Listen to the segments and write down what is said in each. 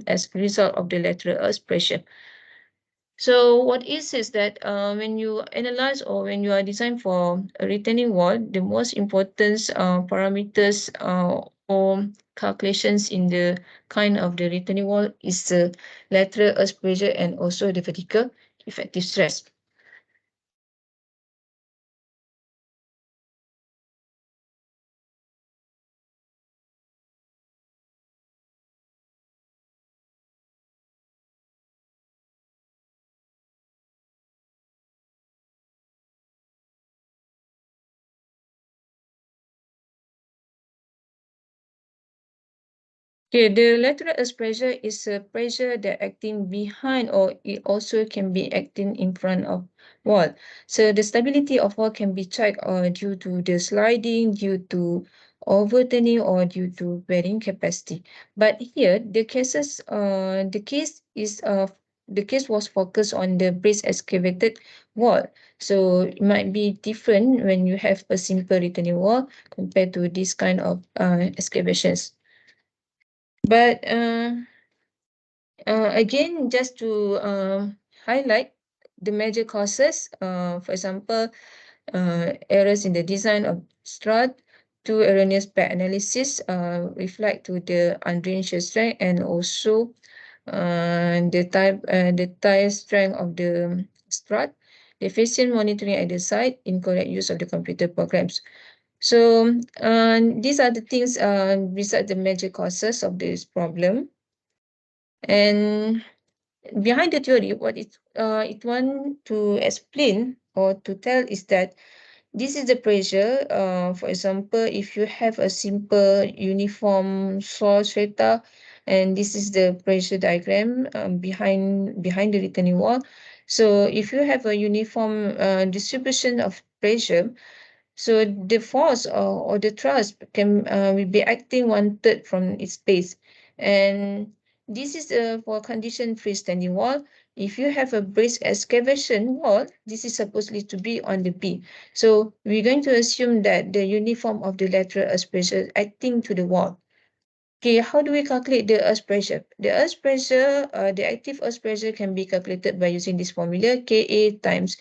as a result of the lateral earth pressure. So what is that when you analyze or when you are designed for a retaining wall, the most important parameters or calculations in the kind of the retaining wall is the lateral earth pressure and also the vertical effective stress. Okay, the lateral earth pressure is a pressure that acting behind or it also can be acting in front of wall. So the stability of wall can be checked due to the sliding, due to overturning or due to bearing capacity. But here the case was focused on the brace excavated wall. So it might be different when you have a simple retaining wall compared to this kind of excavations. But again, just to highlight the major causes, for example, errors in the design of strut, to erroneous pad analysis reflect to the undrained shear strength and also the tire strength of the strut, deficient monitoring at the site, incorrect use of the computer programs. So these are the things besides the major causes of this problem. And behind the theory, what it want to explain or to tell is that this is the pressure. For example, if you have a simple uniform soil strata, and this is the pressure diagram behind the retaining wall. So if you have a uniform distribution of pressure, so the force or the thrust can will be acting one third from its base. And this is for condition freestanding wall. If you have a brace excavation wall, this is supposedly to be on the B. So we're going to assume that the uniform of the lateral earth pressure acting to the wall. Okay, how do we calculate the earth pressure? The earth pressure, the active earth pressure can be calculated by using this formula, Ka times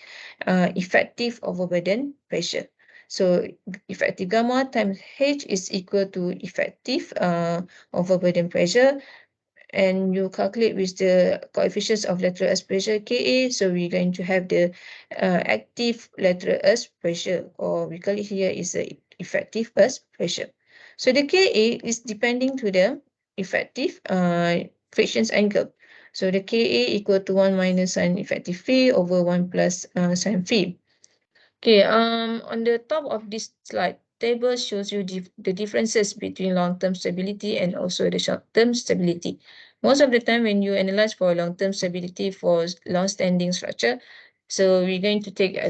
effective overburden pressure. So effective gamma times H is equal to effective overburden pressure. And you calculate with the coefficients of lateral earth pressure Ka. So we're going to have the active lateral earth pressure, or we call it here is the effective earth pressure. So the Ka is depending to the effective frictions angle. So the Ka equal to 1 minus sine effective phi over 1 plus sine phi. Okay, on the top of this slide, table shows you the differences between long-term stability and also the short-term stability. Most of the time when you analyze for long-term stability for long-standing structure, so we're going to take the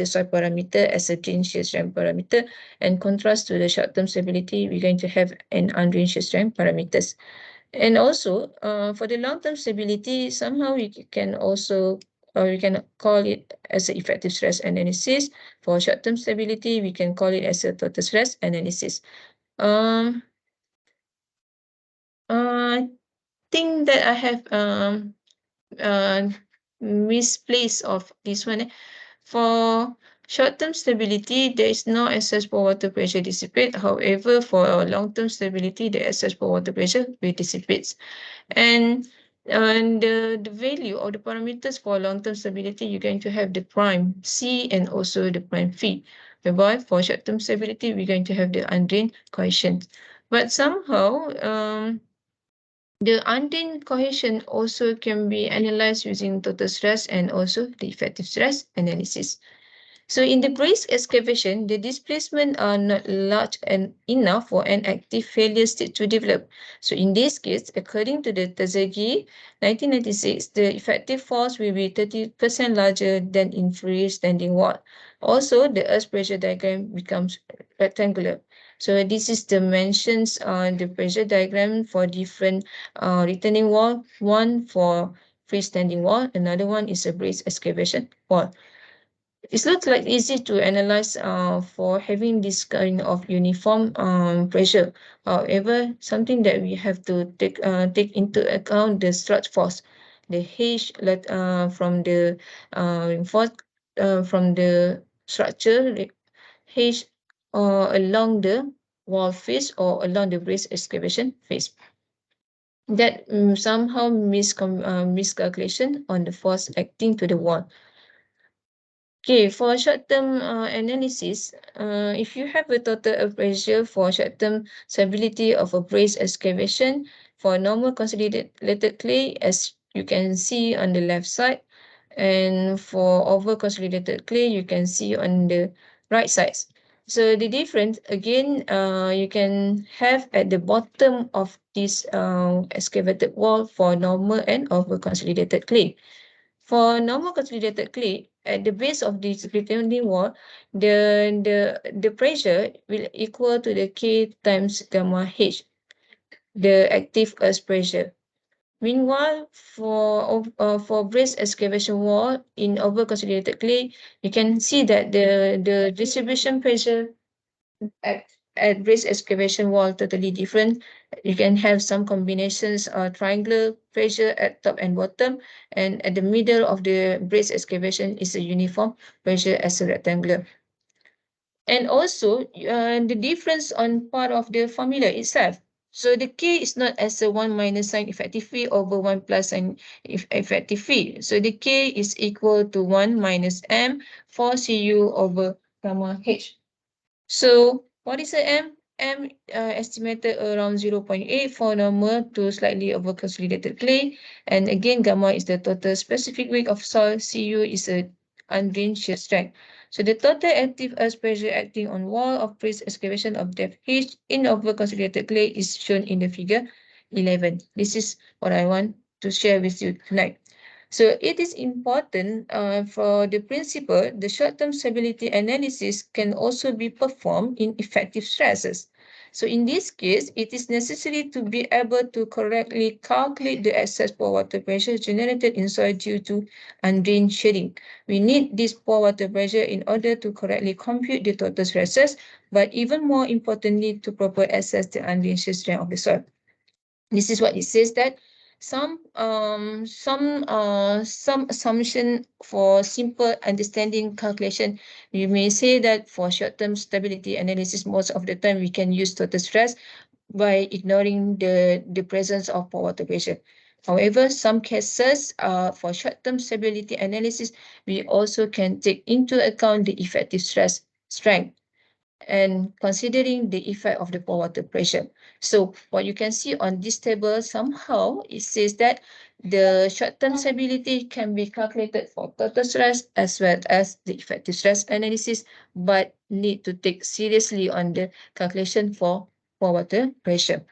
soil parameter as a drain shear strength parameter, and contrast to the short-term stability, we're going to have an undrained shear strength parameters. And also, for the long-term stability, somehow we can also, or we can call it as an effective stress analysis. For short-term stability, we can call it as a total stress analysis. Um, I think that I have uh, misplaced of this one. For short-term stability, there is no excess for water pressure dissipate. However, for long-term stability, the excess for water pressure will dissipate. And the value or the parameters for long-term stability, you're going to have the prime C and also the prime phi. Whereby for short-term stability, we're going to have the undrained coefficient. But somehow, the undrained coefficient also can be analyzed using total stress and also the effective stress analysis. So in the brace excavation, the displacement are not large and enough for an active failure state to develop. So in this case, according to the Terzaghi 1996, the effective force will be 30% larger than in freestanding wall. Also, the earth pressure diagram becomes rectangular. So this is the mentions on the pressure diagram for different retaining wall. One for freestanding wall, another one is a brace excavation wall. It's not like easy to analyze for having this kind of uniform pressure. However, something that we have to take into account the strut force, the H from the reinforced from the structure H along the wall face or along the brace excavation face. That somehow miscalculation on the force acting to the wall. Okay, for short-term analysis, if you have a total appraisal for short-term stability of a brace excavation for normal consolidated clay, as you can see on the left side, and for over consolidated clay, you can see on the right side. So the difference again, you can have at the bottom of this excavated wall for normal and over consolidated clay. For normal consolidated clay, at the base of this retaining wall, the pressure will equal to the K times gamma H, the active earth pressure. Meanwhile, for brace excavation wall in over consolidated clay, you can see that the distribution pressure at brace excavation wall totally different. You can have some combinations triangular pressure at top and bottom, and at the middle of the brace excavation is a uniform pressure as a rectangular. And also the difference on part of the formula itself. So the K is not as a 1 minus sine effective phi over 1 plus sine effective phi. So the K is equal to 1 minus M for Cu over gamma H. So what is a M? M estimated around 0.8 for normal to slightly over consolidated clay. And again, gamma is the total specific weight of soil. Cu is a undrained shear strength. So the total active earth pressure acting on wall of brace excavation of depth H in over consolidated clay is shown in the figure 11. This is what I want to share with you tonight. So it is important for the principle, the short-term stability analysis can also be performed in effective stresses. So in this case, it is necessary to be able to correctly calculate the excess pore water pressure generated in soil due to undrained shedding. We need this pore water pressure in order to correctly compute the total stresses, but even more importantly, to properly assess the undrained shear strength of the soil. This is what it says that some assumption for simple understanding calculation. We may say that for short-term stability analysis, most of the time we can use total stress by ignoring the presence of pore water pressure. However, some cases for short-term stability analysis, we also can take into account the effective stress strength and considering the effect of the pore water pressure. So what you can see on this table, somehow it says that the short-term stability can be calculated for total stress as well as the effective stress analysis, but need to take seriously on the calculation for pore water pressure.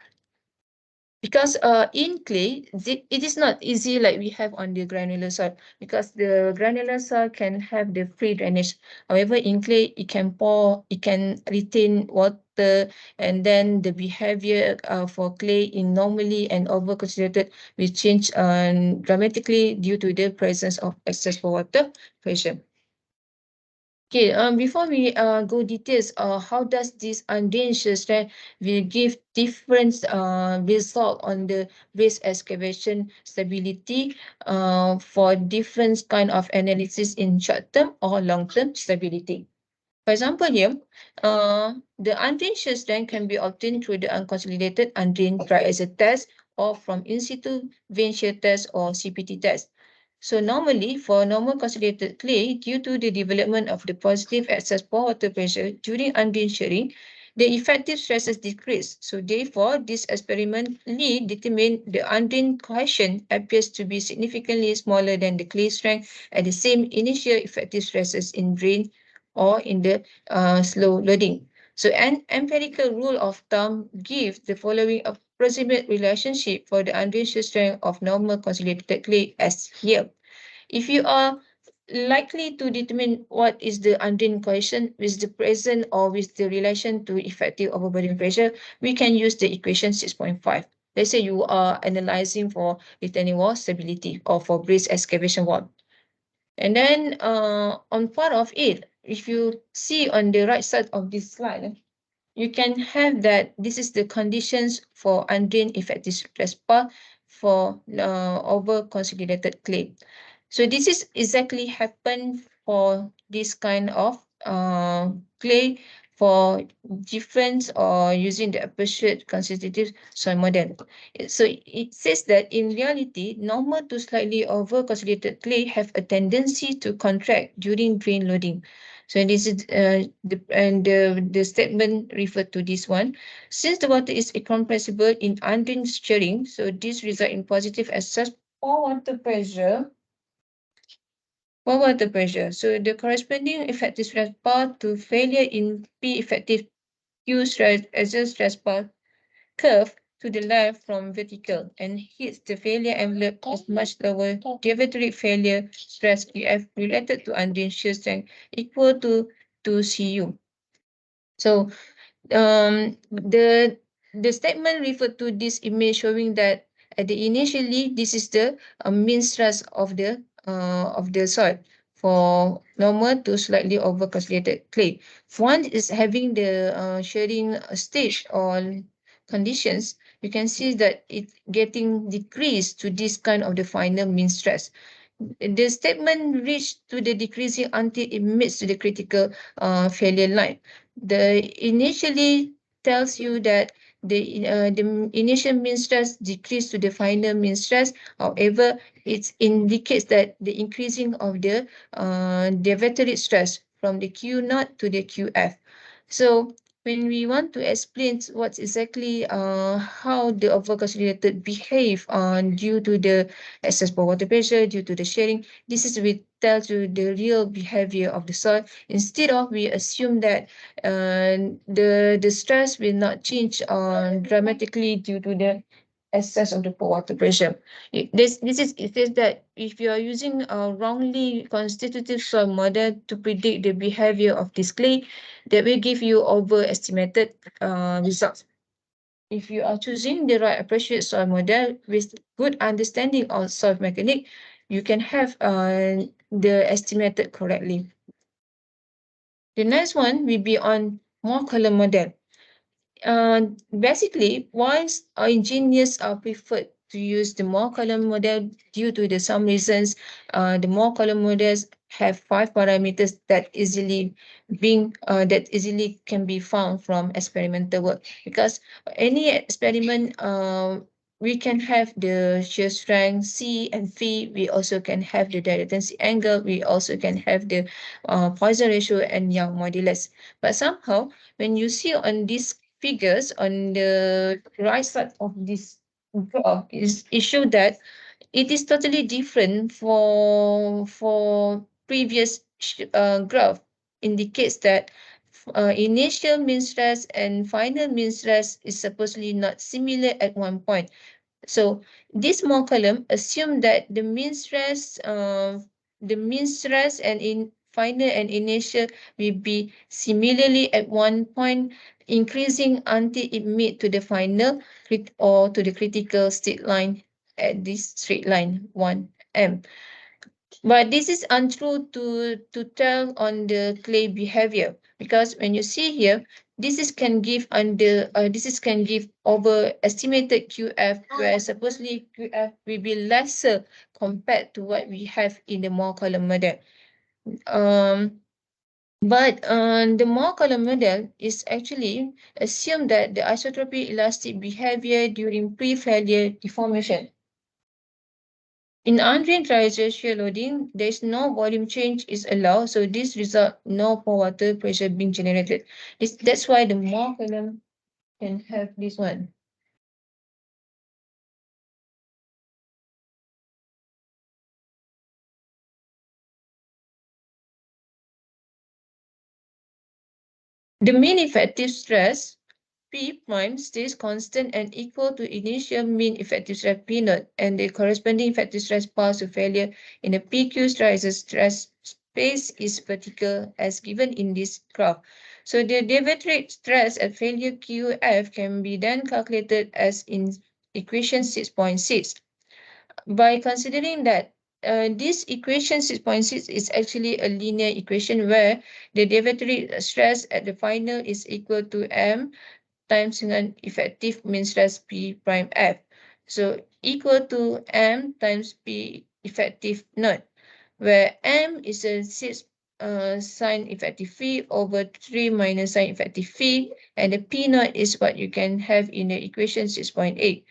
Because in clay, it is not easy like we have on the granular soil, because the granular soil can have the free drainage. However, in clay, it can pour, it can retain water, and then the behavior for clay in normally and over concentrated will change dramatically due to the presence of excess water pressure. Okay, before we go details, how does this undrained strand will give different result on the base excavation stability for different kind of analysis in short term or long term stability. For example, here, the undrained shear strength can be obtained through the unconsolidated undrained dry acid test or from in situ vein shear test or CPT test. So normally, for normal consolidated clay, due to the development of the positive excess pore water pressure during undrained shearing, the effective stresses decrease. So therefore, this experimentally determined the undrained cohesion appears to be significantly smaller than the clay strength at the same initial effective stresses in drain or in the slow loading. So an empirical rule of thumb gives the following approximate relationship for the undrained shear strength of normal consolidated clay as here. If you are likely to determine what is the undrained cohesion with the present or with the relation to effective overburden pressure, we can use the equation 6.5. Let's say you are analyzing for retaining wall stability or for brace excavation wall. And then on part of it, if you see on the right side of this slide, you can have that this is the conditions for undrained effective reservoir for over consolidated clay. So this is exactly happen for this kind of clay for different or using the appreciate constitutive soil model. So it says that in reality, normal to slightly over consolidated clay have a tendency to contract during drain loading. So this is the statement referred to this one. Since the water is incompressible in undrained stirring, so this result in positive excess for water pressure. For water pressure, so the corresponding effective stress path to failure in P effective Q stress as a stress path curve to the left from vertical and hits the failure envelope as much lower deviatory failure stress QF related to undrained shear strength equal to 2 Cu. So the statement referred to this image showing that at the initially this is the mean stress of the soil for normal to slightly over consolidated clay. One is having the shearing stage or conditions. You can see that it getting decreased to this kind of the final mean stress. The statement reached to the decreasing until it meets to the critical failure line. The initially tells you that the initial mean stress decreased to the final mean stress. However, it indicates that the increasing of the deviatory stress from the Q naught to the QF. So when we want to explain what's exactly how the overconsolidated behave due to the excess water pressure, due to the sharing, this is we tell you the real behavior of the soil. Instead of we assume that the stress will not change dramatically due to the excess of the water pressure. It says that if you are using a wrongly constitutive soil model to predict the behavior of this clay, that will give you overestimated results. If you are choosing the right appropriate soil model with good understanding of soil mechanic, you can have the estimated correctly. The next one will be on more column model. Basically, once engineers are preferred to use the more column model due to the some reasons, the more column models have 5 parameters that easily can be found from experimental work. Because any experiment, we can have the shear strength C and phi. We also can have the dilatancy angle. We also can have the Poisson ratio and Young modulus. But somehow, when you see on this figures on the right side of this graph is it show that it is totally different for previous graph indicates that initial mean stress and final mean stress is supposedly not similar at one point. So this small column assume that the mean stress and in final and initial will be similarly at one point, increasing until it meet to the final or to the critical state line at this straight line 1M. But this is untrue to tell on the clay behavior because when you see here, this is can give overestimated QF where supposedly QF will be lesser compared to what we have in the more column model. Um, but the more column model is actually assume that the isotropic elastic behavior during pre-failure deformation. In undrained shear loading, there is no volume change is allowed, so this result no pore water pressure being generated. That's why the more column can have this one. The mean effective stress P prime stays constant and equal to initial mean effective stress P naught, and the corresponding effective stress path to failure in the PQ stress space is vertical as given in this graph. So the deviatory stress at failure QF can be then calculated as in equation 6.6. By considering that this equation 6.6 is actually a linear equation where the derivative stress at the final is equal to m times dengan effective mean stress P prime F. So equal to M times P effective naught, where M is a 6 sine effective phi over 3 minus sine effective phi, and the P naught is what you can have in the equation 6.8.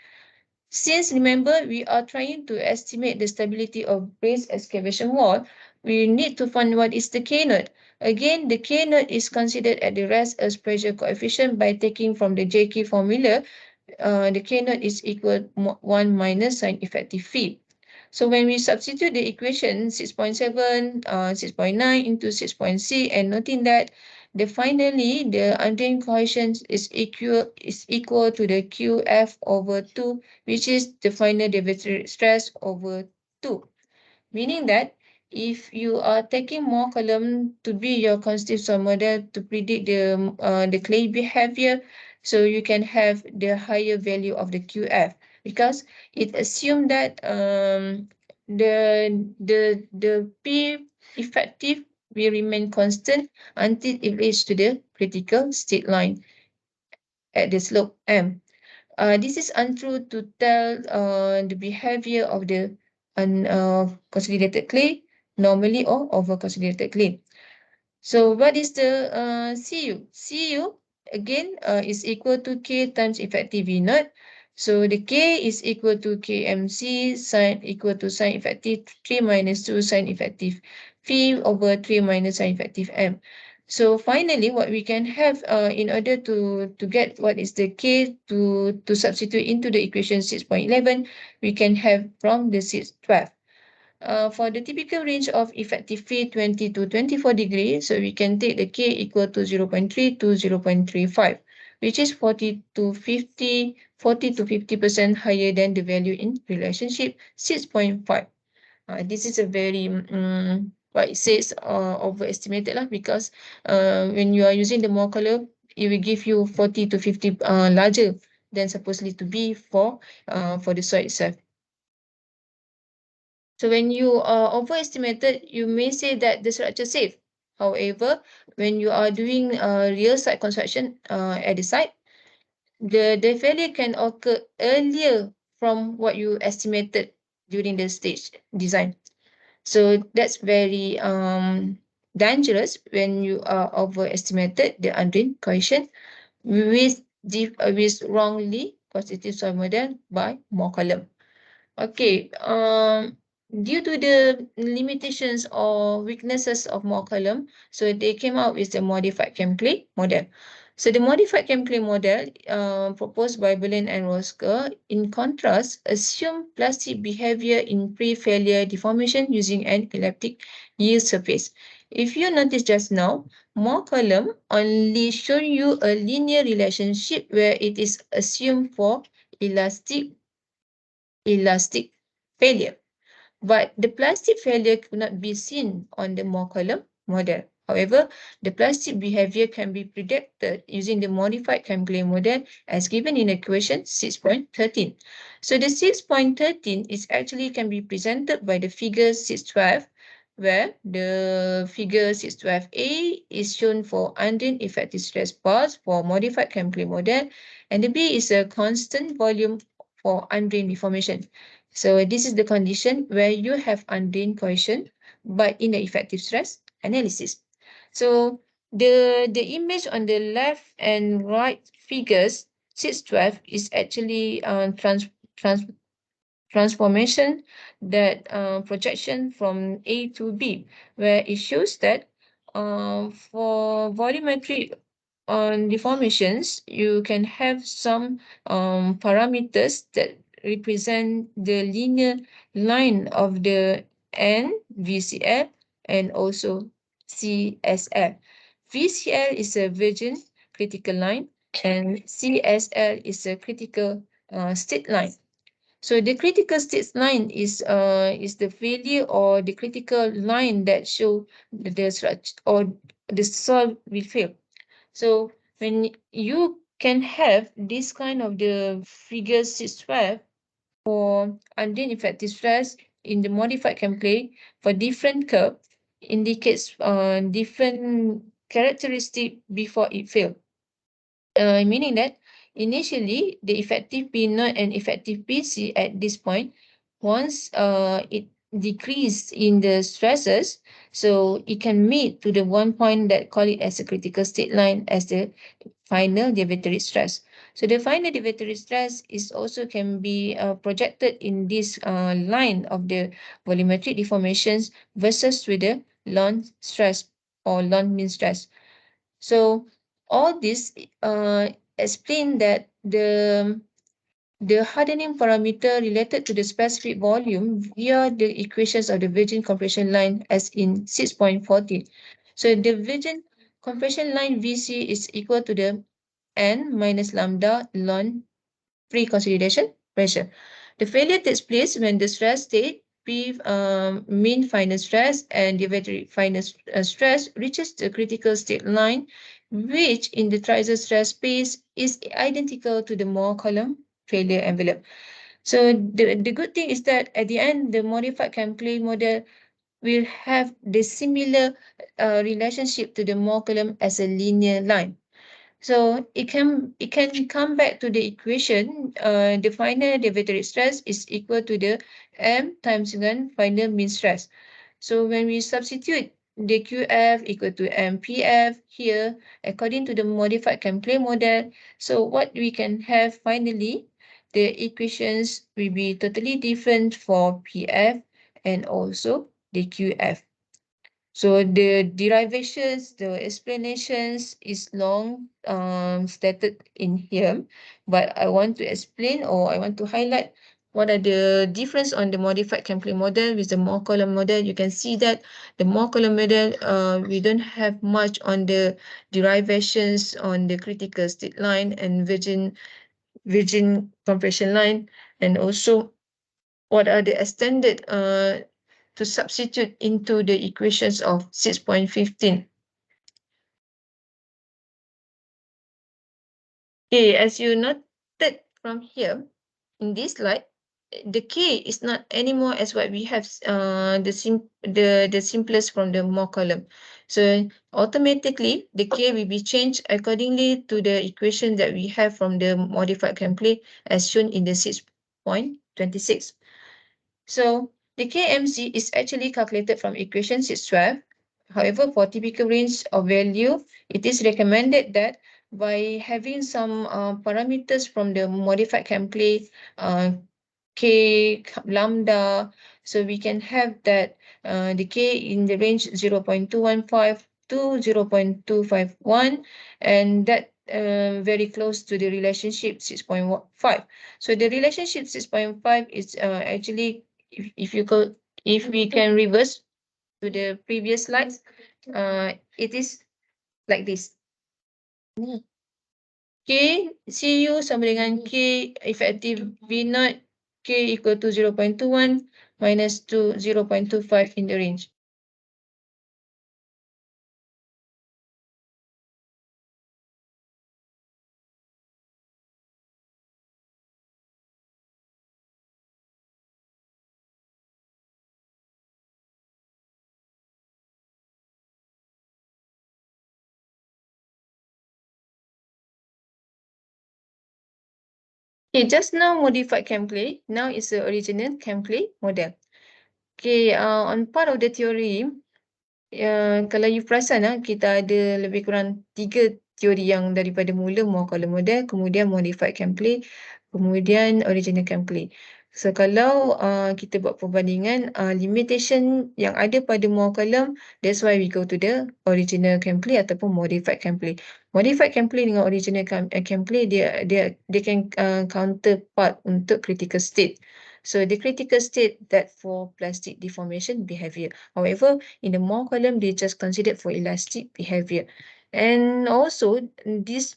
Since remember, we are trying to estimate the stability of base excavation wall, we need to find what is the K naught. Again, the K naught is considered at the rest as pressure coefficient by taking from the JK formula. The K naught is equal to 1 minus sine effective phi. So when we substitute the equation 6.7, 6.9 into 6.6, and noting that finally the undrained coefficient is equal to the QF over 2, which is the final derivative stress over 2. Meaning that if you are taking more column to be your constitutive soil model to predict the clay behavior, so you can have the higher value of the QF, because it assumes that the P effective will remain constant until it reaches to the critical state line at the slope M. This is untrue to tell the behavior of the consolidated clay, normally or over consolidated clay. So what is the CU? CU again is equal to K times effective V naught. So the K is equal to KMC sine equal to sine effective 3 minus 2 sine effective phi over 3 minus sine effective M. So finally, what we can have in order to get what is the K to substitute into the equation 6.11, we can have from the 612. For the typical range of effective phi 20 to 24 degrees, so we can take the K equal to 0.3 to 0.35, which is 40 to 50% higher than the value in relationship 6.5. This is a very what it says overestimated lah, because when you are using the more color, it will give you 40 to 50 larger than supposedly to be for the soil itself. So when you are overestimated, you may say that the structure safe. However, when you are doing real site construction at the site, the failure can occur earlier from what you estimated during the stage design. So that's very dangerous when you are overestimated the undrained coefficient with wrongly constituted soil model by more column. Okay, due to the limitations or weaknesses of more column, so they came out with the modified Chemclay model. So the modified Chemclay model proposed by Berlin and Rosker, in contrast, assume plastic behavior in pre-failure deformation using an elliptic yield surface. If you notice just now, more column only show you a linear relationship where it is assumed for elastic failure. But the plastic failure could not be seen on the more column model. However, the plastic behavior can be predicted using the modified Chemclay model as given in equation 6.13. So the 6.13 is actually can be presented by the figure 612, where the figure 612A is shown for undrained effective stress bars for modified Chemclay model, and the B is a constant volume for undrained deformation. So this is the condition where you have undrained coefficient, but in the effective stress analysis. So the image on the left and right figures 612 is actually transformation that projection from A to B, where it shows that for volumetric deformations, you can have some parameters that represent the linear line of the N, VCL, and also CSL. VCL is a virgin critical line, and CSL is a critical state line. So the critical state line is the failure or the critical line that show the structure or the soil will fail. So when you can have this kind of the figure 612 for undrained effective stress, in the modified template for different curve indicates different characteristic before it failed. Meaning that initially the effective P naught and effective PC at this point, once it decreased in the stresses, so it can meet to the one point that call it as a critical state line as the final deviatory stress. So the final deviatory stress is also can be projected in this line of the volumetric deformations versus with the lawn stress or lawn mean stress. So all this explain that the hardening parameter related to the specific volume via the equations of the virgin compression line as in 6.40. So the virgin compression line VC is equal to the N minus lambda ln pre-consolidation pressure. The failure takes place when the stress state P mean final stress and deviatory final stress reaches the critical state line, which in the triaxial stress space is identical to the Moore column failure envelope. So the good thing is that at the end, the modified Kempley model will have the similar relationship to the Moore column as a linear line. So it can come back to the equation. The final deviatory stress is equal to the m times dengan final mean stress. So when we substitute the QF equal to MPF here, according to the modified Kempley model, so what we can have finally, the equations will be totally different for PF and also the QF. So the derivations, the explanations is long stated in here, but I want to explain or I want to highlight what are the difference on the modified Kempley model with the Moore column model. You can see that the Moore column model, we don't have much on the derivations on the critical state line and virgin compression line, and also what are the extended to substitute into the equations of 6.15. Okay, as you noted from here in this slide, the K is not anymore as what we have the simplest from the Moore column. So automatically the K will be changed accordingly to the equation that we have from the modified template as shown in the 6.26. So the KMC is actually calculated from equation 612. However, for typical range of value, it is recommended that by having some parameters from the modified template, K, lambda, so we can have that the K in the range 0.215 to 0.251, and that very close to the relationship 6.5. So the relationship 6.5 is actually, if you go, if we can reverse to the previous slides, it is like this. K CU sama dengan K effective V naught K equal to 0.21 minus to 0.25 in the range. Okay, just now modified template. Now it's the original template model. Okay, on part of the theory, kalau you perasan, kita ada lebih kurang 3 teori yang daripada mula Moore column model, kemudian modified template, kemudian original template. So kalau kita buat perbandingan limitation yang ada pada Moore column, that's why we go to the original template ataupun modified template. Modified template dengan original template, dia can counterpart untuk critical state. So the critical state that for plastic deformation behavior. However, in the Moore column, they just considered for elastic behavior. And also, this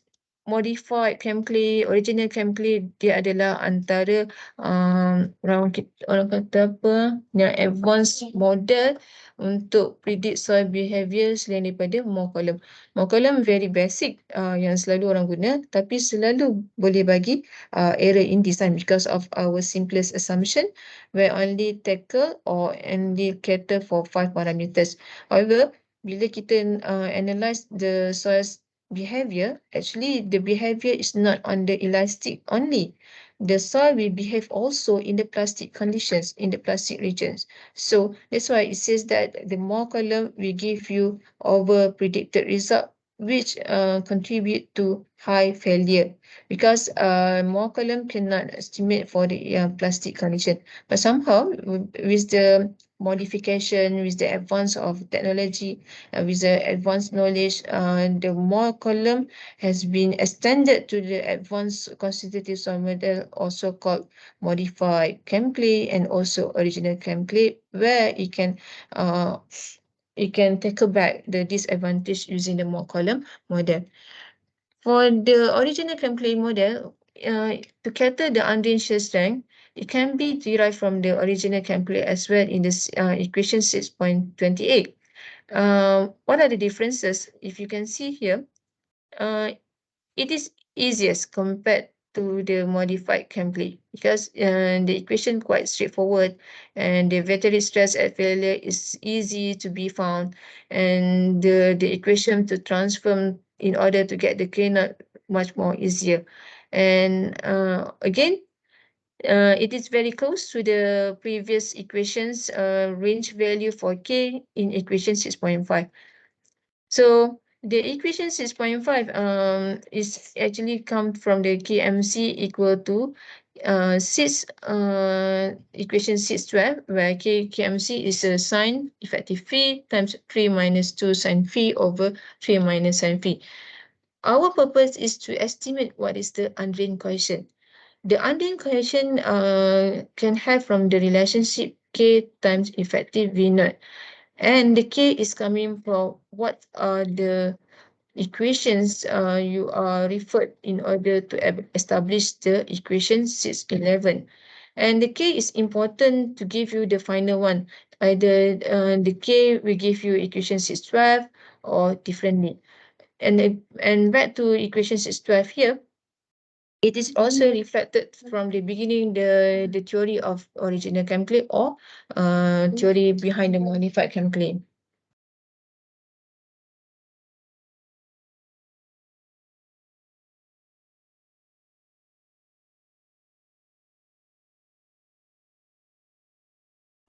modified chem clay, original chem clay, dia adalah antara orang kata apa, yang advanced model untuk predict soil behaviour selain daripada more column. More column very basic yang selalu orang guna, tapi selalu boleh bagi error in design because of our simplest assumption where only tackle or only cater for 5 parameters. However, bila kita analyze the soil's behavior, actually the behavior is not on the elastic only. The soil will behave also in the plastic conditions, in the plastic regions. So that's why it says that the more column will give you over predicted result, which contribute to high failure because more column cannot estimate for the plastic condition. But somehow with the modification, with the advance of technology, with the advanced knowledge, the more column has been extended to the advanced constitutive soil model, also called modified chem clay and also original chem clay, where uh, it can tackle back the disadvantage using the more column model. For the original chem clay model, to cater the undrained shear strength, it can be derived from the original chem clay as well in this equation 6.28. What are the differences? If you can see here, uh, it is easiest compared to the modified chem clay because the equation quite straightforward and the vectoric stress at failure is easy to be found, and the equation to transform in order to get the K not much more easier. And again, it is very close to the previous equations range value for K in equation 6.5. So the equation 6.5 is actually come from the KMC equal to equation 612, where KMC is a sine effective phi times 3 minus 2 sine phi over 3 minus sine phi. Our purpose is to estimate what is the undrained coefficient. The undrained coefficient can have from the relationship K times effective V naught. And the K is coming from what are the equations you are referred in order to establish the equation 611. And the K is important to give you the final one. Either the K will give you equation 612 or differently. And back to equation 612 here, it is also reflected from the beginning the theory of original chem clay or theory behind the modified chem clay.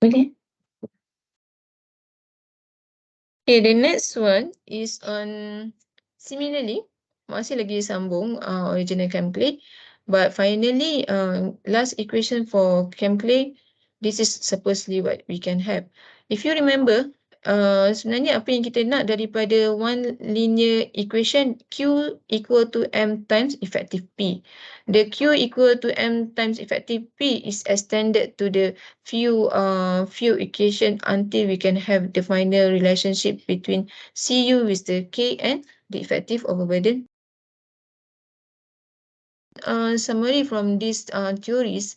Okay. Okay, the next one is on similarly, masih lagi sambung original chem clay, but finally last equation for chem clay, this is supposedly what we can have. If you remember, sebenarnya apa yang kita nak daripada one linear equation, Q equal to M times effective P. The Q equal to M times effective P is extended to the few equation until we can have the final relationship between Cu with the K and the effective overburden. Summary from these theories.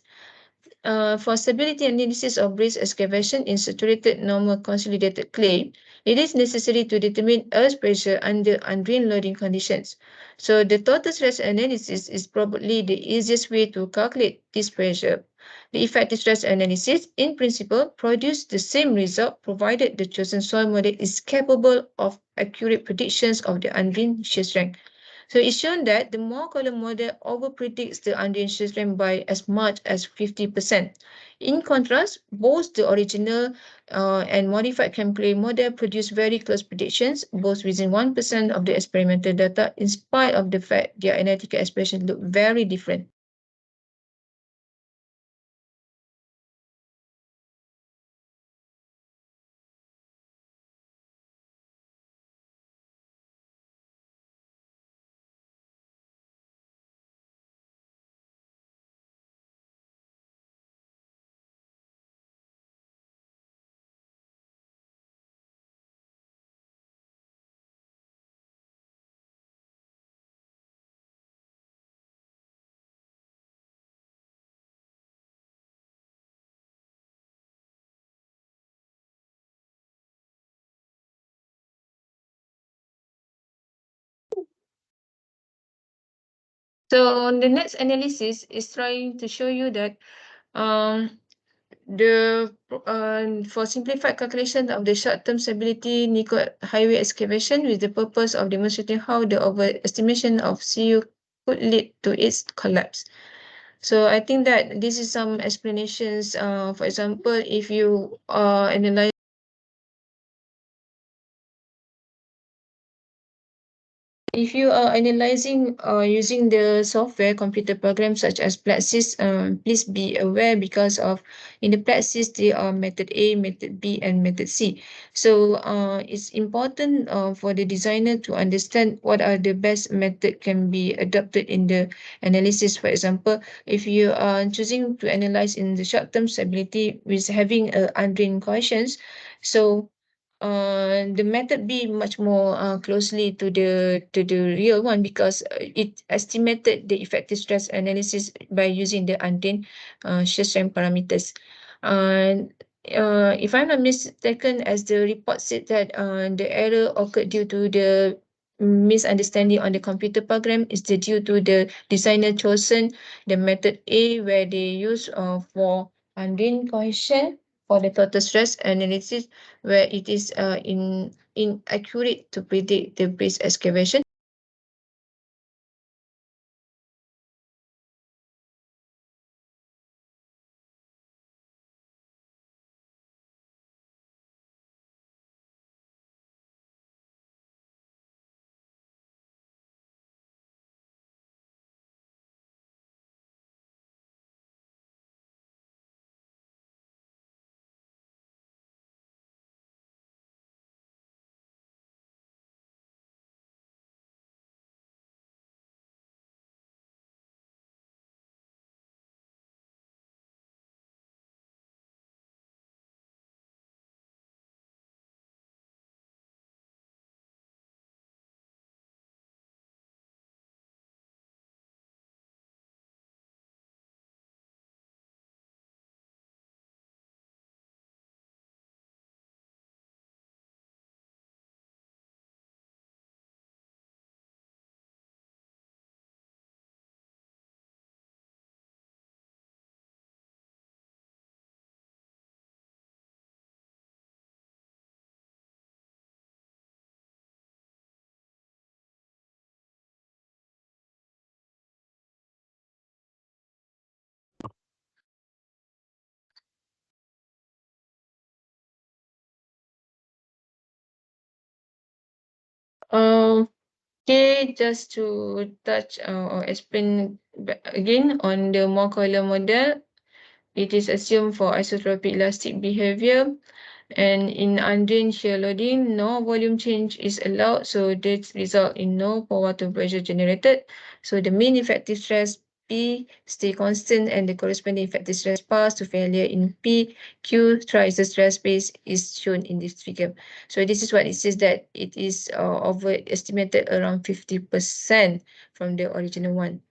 For stability analysis of bridge excavation in saturated normal consolidated clay, it is necessary to determine earth pressure under undrained loading conditions. So the total stress analysis is probably the easiest way to calculate this pressure. The effective stress analysis, in principle, produces the same result provided the chosen soil model is capable of accurate predictions of the undrained shear strength. So it's shown that the more column model overpredicts the undrained shear strength by as much as 50%. In contrast, both the original and modified chem clay model produce very close predictions, both within 1% of the experimental data, in spite of the fact their analytical expressions look very different. So the next analysis is trying to show you that um, for simplified calculation of the short-term stability Nicoll highway excavation with the purpose of demonstrating how the overestimation of CU could lead to its collapse. So I think that this is some explanations. For example, if you analyze. If you are analyzing using the software computer programs such as Platsys, please be aware because of in the Platsys there are method A, method B, and method C. So it's important for the designer to understand what are the best method can be adopted in the analysis. For example, if you are choosing to analyze in the short-term stability with having undrained questions, so the method B much more closely to the real one because it estimated the effective stress analysis by using the undrained shear strength parameters. And if I'm not mistaken, as the report said that the error occurred due to the misunderstanding on the computer program is due to the designer chosen the method A where they use for undrained cohesion for the total stress analysis where it is inaccurate to predict the base excavation. Okay, just to touch or explain again on the Moore-Collar model, it is assumed for isotropic elastic behavior. And in undrained shear loading, no volume change is allowed, so this result in no pore water pressure generated. So the mean effective stress P stay constant and the corresponding effective stress pass to failure in P, Q thrice the stress base is shown in this figure. So this is what it says that it is overestimated around 50% from the original one.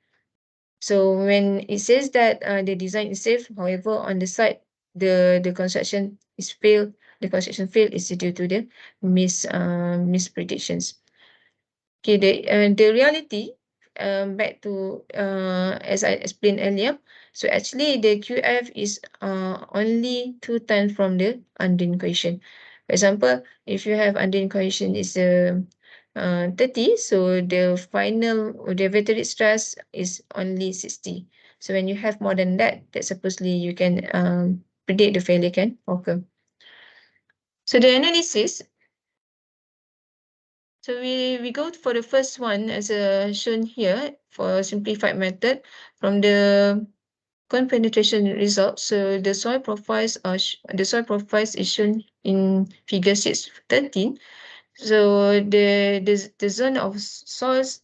So when it says that the design is safe, however, on the site, the construction is failed. The construction fail is due to the mispredictions. Okay, the reality, back to as I explained earlier. So actually, the QF is only 2 times from the undrained cohesion. For example, if you have undrained cohesion is 30, so the final or the evaporated stress is only 60. So when you have more than that, that supposedly you can predict the failure can occur. So the analysis. So we go for the first one as shown here for a simplified method from the cone penetration results. So the soil profiles are the soil profiles is shown in figure 613. So the zone of soils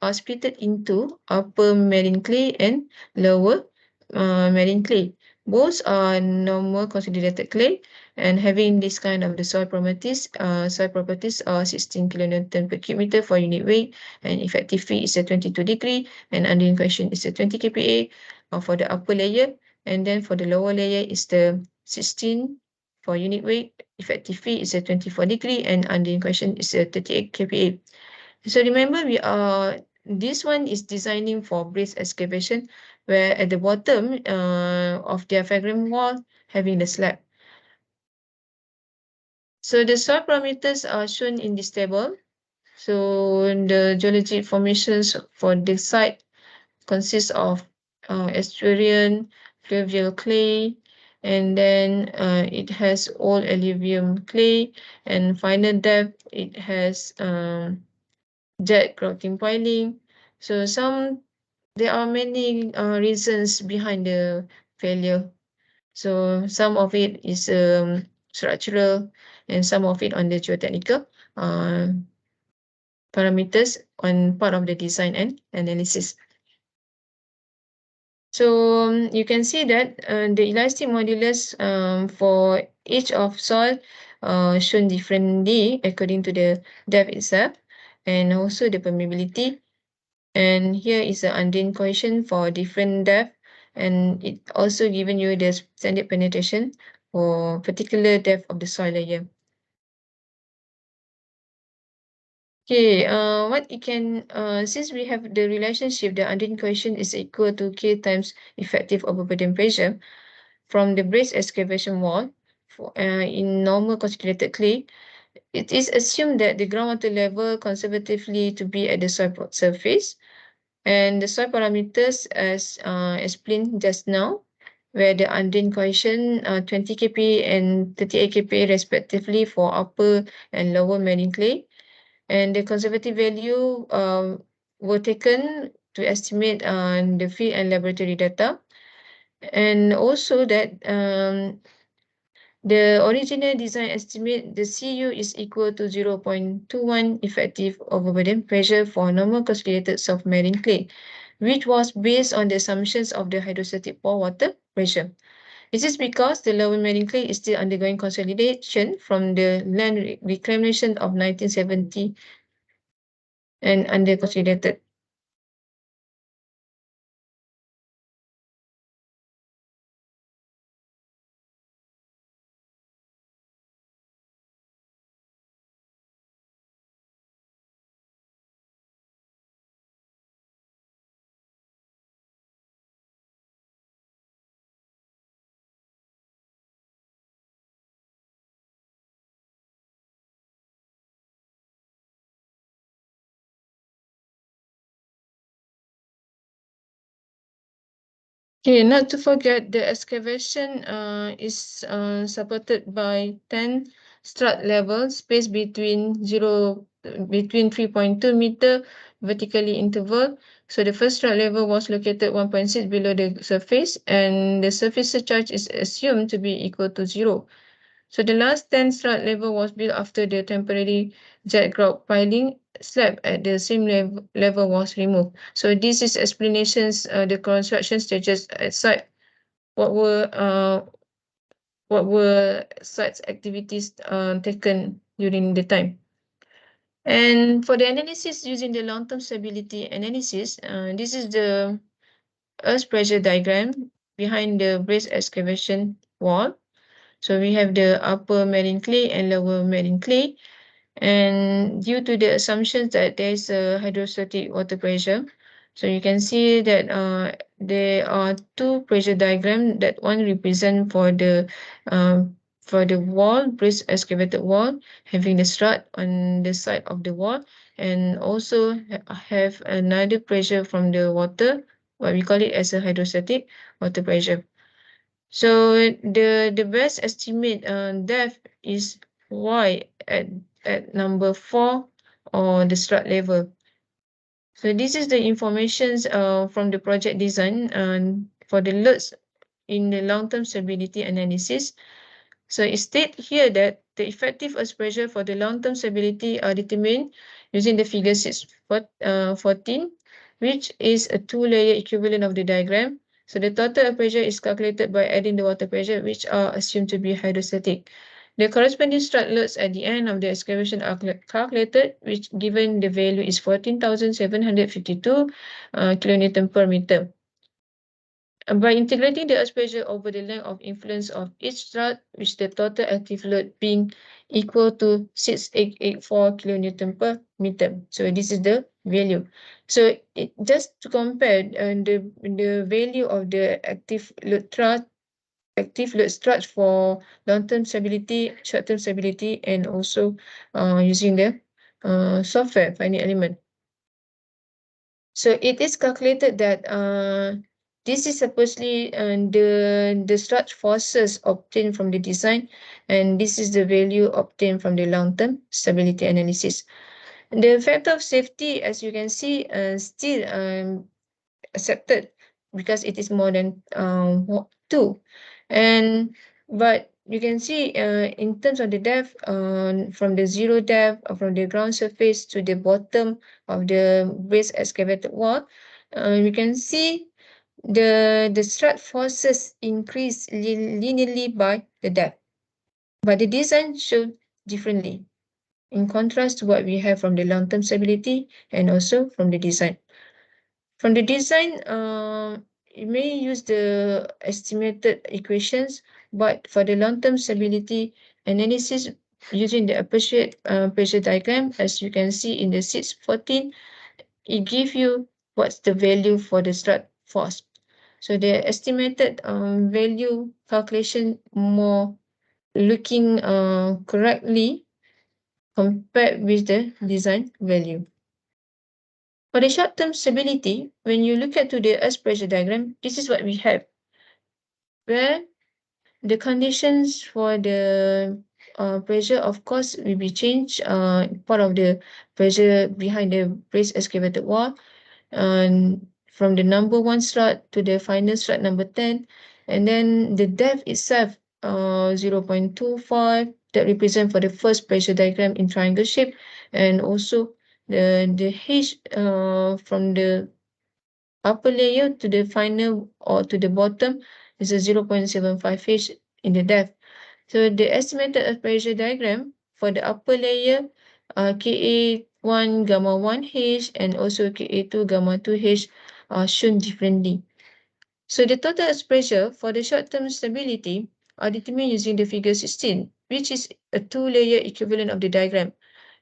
are split into upper marine clay and lower marine clay. Both are normal consolidated clay and having this kind of the soil properties are 16 kilonewton per cubic meter for unit weight and effective fee is a 22 degree and under question is a 20 kPa for the upper layer, and then for the lower layer is the 16 for unit weight, effective fee is a 24 degree and under question is a 38 kPa. So remember we are this one is designing for bridge excavation, where at the bottom of the diaphragm wall having the slab. So the soil parameters are shown in this table. So the geologic formations for the site consists of estuarian, fluvial clay, and then it has old alluvium clay, and final depth it has jet grouting piling. So there are many reasons behind the failure. So some of it is structural, and some of it on the geotechnical uh, parameters on part of the design and analysis. So you can see that the elastic modulus for each of soil shown differently according to the depth itself, and also the permeability. And here is the undrained coefficient for different depth, and it also given you the standard penetration for particular depth of the soil layer. Okay, what it can, since we have the relationship, the undrained coefficient is equal to K times effective overburden pressure from the bridge excavation wall in normal concentrated clay. It is assumed that the groundwater level conservatively to be at the soil surface, and the soil parameters as explained just now, where the undrained coefficient 20 kPa and 38 kPa respectively for upper and lower marine clay, and the conservative value were taken to estimate the field and laboratory data, and also that the original design estimate the CU is equal to 0.21 effective overburden pressure for normal consolidated soft marine clay, which was based on the assumptions of the hydrostatic pore water pressure. This is because the lower marine clay is still undergoing consolidation from the land reclamation of 1970 and under consolidated. Okay, not to forget, the excavation is supported by 10 strut levels spaced between 3.2 meter vertically interval. So the first strut level was located 1.6 below the surface, and the surface charge is assumed to be equal to 0. So the last 10 strut level was built after the temporary jet grout piling slab at the same level was removed. So this is explanations the construction stages at site. What were uh, what were site's activities taken during the time. And for the analysis using the long-term stability analysis, this is the earth pressure diagram behind the bridge excavation wall. So we have the upper marine clay and lower marine clay. And due to the assumptions that there is a hydrostatic water pressure, so you can see that there are two pressure diagrams, that one represent for the wall, bridge excavated wall, having the strut on the side of the wall, and also have another pressure from the water, what we call it as a hydrostatic water pressure. So the best estimate depth is Y at number 4 or the strut level. So this is the informations from the project design for the loads in the long-term stability analysis. So it states here that the effective earth pressure for the long-term stability are determined using the figure 614, which is a two-layer equivalent of the diagram. So the total earth pressure is calculated by adding the water pressure, which are assumed to be hydrostatic. The corresponding strut loads at the end of the excavation are calculated, which given the value is 14,752 kilonewton per meter. By integrating the earth pressure over the length of influence of each strut, which the total active load being equal to 6884 kilonewton per meter. So this is the value. So it just to compare the value of the active load strut for long-term stability, short-term stability, and also using the software finite element. So it is calculated that this is supposedly the strut forces obtained from the design, and this is the value obtained from the long-term stability analysis. The factor of safety, as you can see, still accepted because it is more than 2. And but you can see in terms of the depth, from the zero depth, from the ground surface to the bottom of the base excavated wall, you can see the strut forces increase linearly by the depth, but the design showed differently, in contrast to what we have from the long-term stability and also from the design. From the design, you may use the estimated equations, but for the long-term stability analysis using the appreciate pressure diagram, as you can see in the 614, it gives you what's the value for the strut force. So the estimated value calculation more looking correctly compared with the design value. For the short-term stability, when you look at to the earth pressure diagram, this is what we have, where the conditions for the pressure, of course, will be changed. Part of the pressure behind the brace excavated wall, and from the number 1 strut to the final strut number 10, and then the depth itself, 0.25, that represent for the first pressure diagram in triangle shape, and also the H from the upper layer to the final or to the bottom is a 0.75 H in the depth. So the estimated earth pressure diagram for the upper layer, Ka1 gamma 1H and also Ka2 gamma 2H are shown differently. So the total earth pressure for the short-term stability are determined using the figure 16, which is a 2-layer equivalent of the diagram.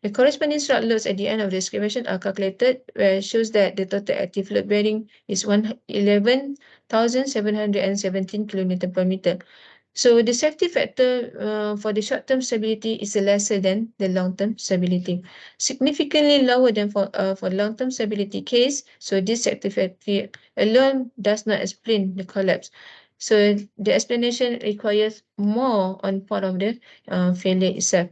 The corresponding strut loads at the end of the excavation are calculated, where it shows that the total active load bearing is 11,717 kN per meter. So the safety factor for the short-term stability is lesser than the long-term stability, significantly lower than for long-term stability case. So this safety factor alone does not explain the collapse. So the explanation requires more on part of the failure itself.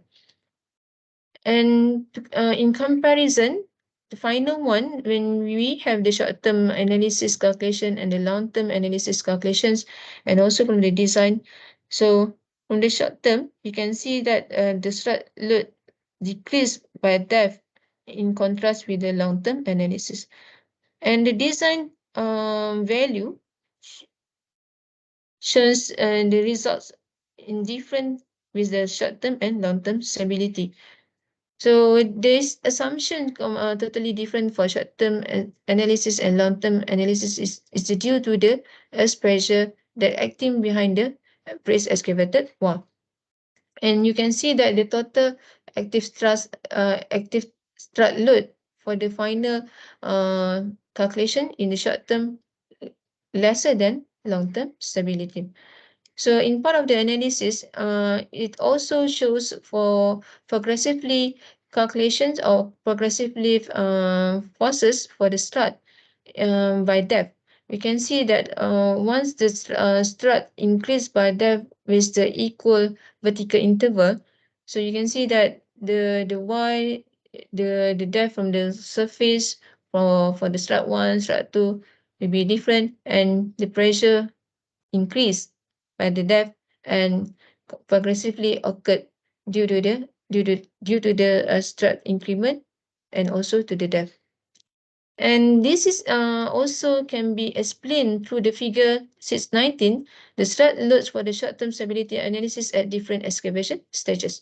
And in comparison, the final one, when we have the short-term analysis calculation and the long-term analysis calculations, and also from the design. So from the short term, you can see that the strut load decreased by depth in contrast with the long-term analysis. And the design value shows the results in different with the short-term and long-term stability. So this assumption totally different for short-term analysis and long-term analysis is due to the earth pressure that acting behind the brace excavated wall. And you can see that the total active strut load for the final calculation in the short term lesser than long-term stability. So in part of the analysis, it also shows for progressively calculations or progressively forces for the strut by depth. We can see that once the strut increased by depth with the equal vertical interval, so you can see that the y the depth from the surface for the strut 1, strut 2 will be different, and the pressure increased by the depth and progressively occurred due to the strut increment and also to the depth. And this is also can be explained through the figure 619, the strut loads for the short-term stability analysis at different excavation stages.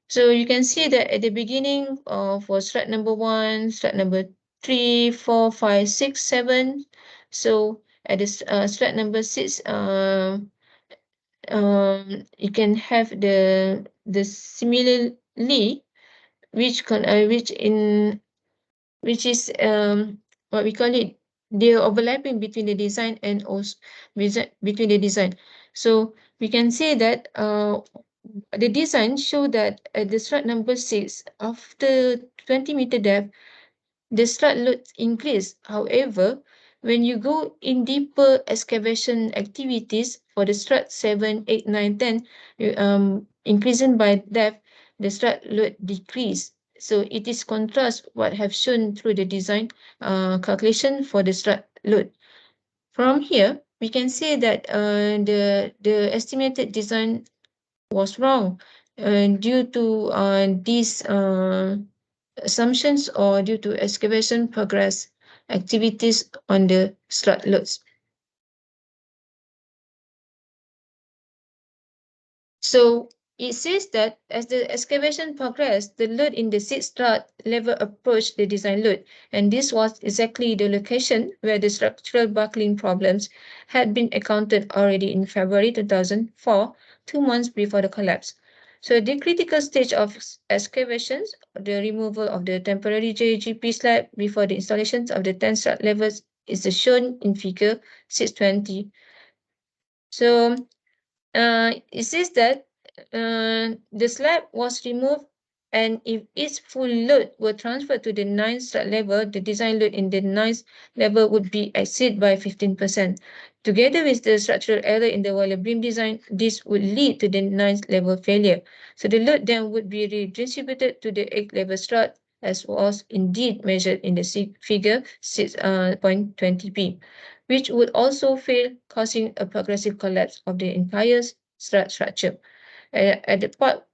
So you can see that at the beginning for strut number 1, strut number 3, 4, 5, 6, 7. So at the strut number 6, you can have the similarly which in which is what we call it, the overlapping between the design and also between the design. So we can say that the design show that at the strut number 6, after 20-meter depth, the strut load increase. However, when you go in deeper excavation activities for the strut 7, 8, 9, 10, increasing by depth, the strut load decrease. So it is contrast what have shown through the design calculation for the strut load. From here, we can say that the estimated design was wrong due to these assumptions or due to excavation progress activities on the strut loads. So it says that as the excavation progressed, the load in the sixth strut level approached the design load, and this was exactly the location where the structural buckling problems had been encountered already in February 2004, 2 months before the collapse. So the critical stage of excavations, the removal of the temporary JGP slab before the installations of the 10 strut levels is shown in figure 620. So it says that the slab was removed, and if its full load were transferred to the ninth strut level, the design load in the ninth level would be exceed by 15%. Together with the structural error in the wire beam design, this would lead to the ninth level failure. So the load then would be redistributed to the eighth level strut, as was indeed measured in the figure 6.20p, which would also fail, causing a progressive collapse of the entire structure. At the part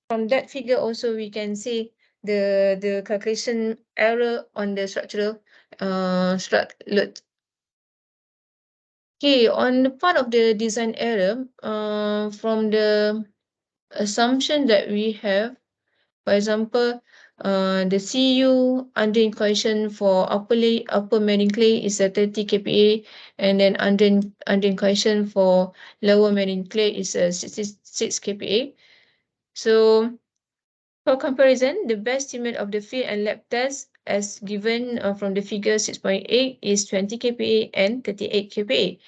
from that figure also we can see the calculation error on the structural strut load. Okay, on the part of the design error, from the assumption that we have, for example, the CU under equation for upper marine clay is a 30 kPa, and then under equation for lower marine clay is a 66 kPa. So for comparison, the best estimate of the field and lab test as given from the figure 6.8 is 20 kPa and 38 kPa.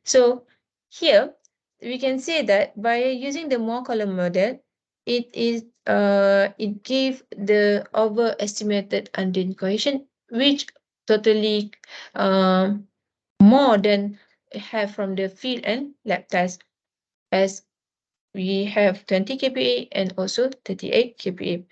So here we can say that by using the more column model, it gave the overestimated undone cohesion, which totally more than have from the field and lab test, as we have 20 kPa and also 38 kPa.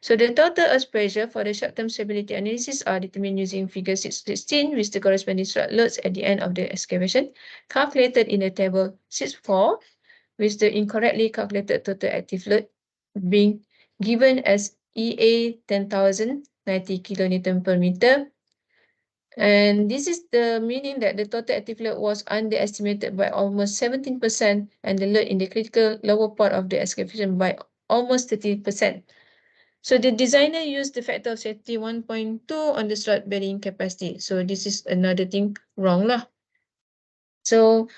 So the total earth pressure for the short-term stability analysis are determined using figure 616 with the corresponding strut loads at the end of the excavation, calculated in the table 64 with the incorrectly calculated total active load being given as EA 10,090 kilonewton per meter. And this is the meaning that the total active load was underestimated by almost 17% and the load in the critical lower part of the excavation by almost 30%. So the designer used the factor of safety 1.2 on the strut bearing capacity. So this is another thing wrong lah. So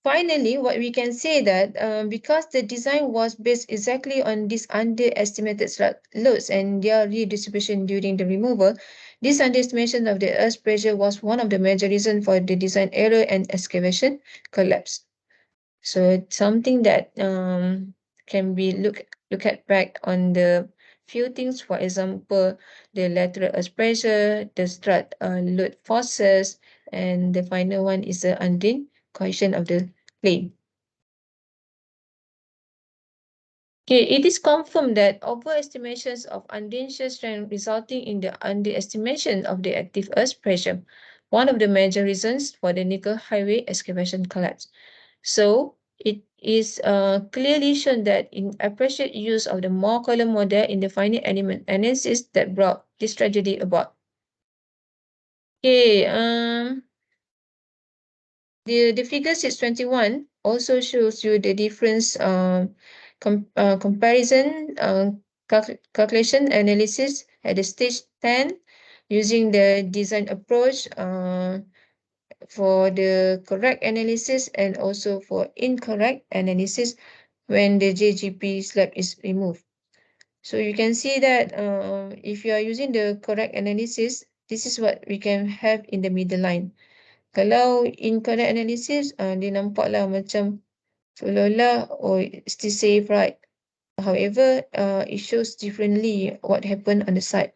finally, what we can say that because the design was based exactly on these underestimated strut loads and their redistribution during the removal, this underestimation of the earth pressure was one of the major reasons for the design error and excavation collapse. So it's something that can be look at back on the few things. For example, the lateral earth pressure, the strut load forces, and the final one is the undone cohesion of the clay. Okay, it is confirmed that overestimations of undone shear strength resulting in the underestimation of the active earth pressure, one of the major reasons for the Nicoll highway excavation collapse. So it is clearly shown that in appreciate use of the more column model in the finite element analysis that brought this tragedy about. Okay, the figure 621 also shows you the difference comparison calculation analysis at the stage 10 using the design approach for the correct analysis and also for incorrect analysis when the JGP slab is removed. So you can see that if you are using the correct analysis, this is what we can have in the middle line. Kalau incorrect analysis, dia nampaklah macam seolah-olah, oh, still safe, right? However, it shows differently what happened on the site.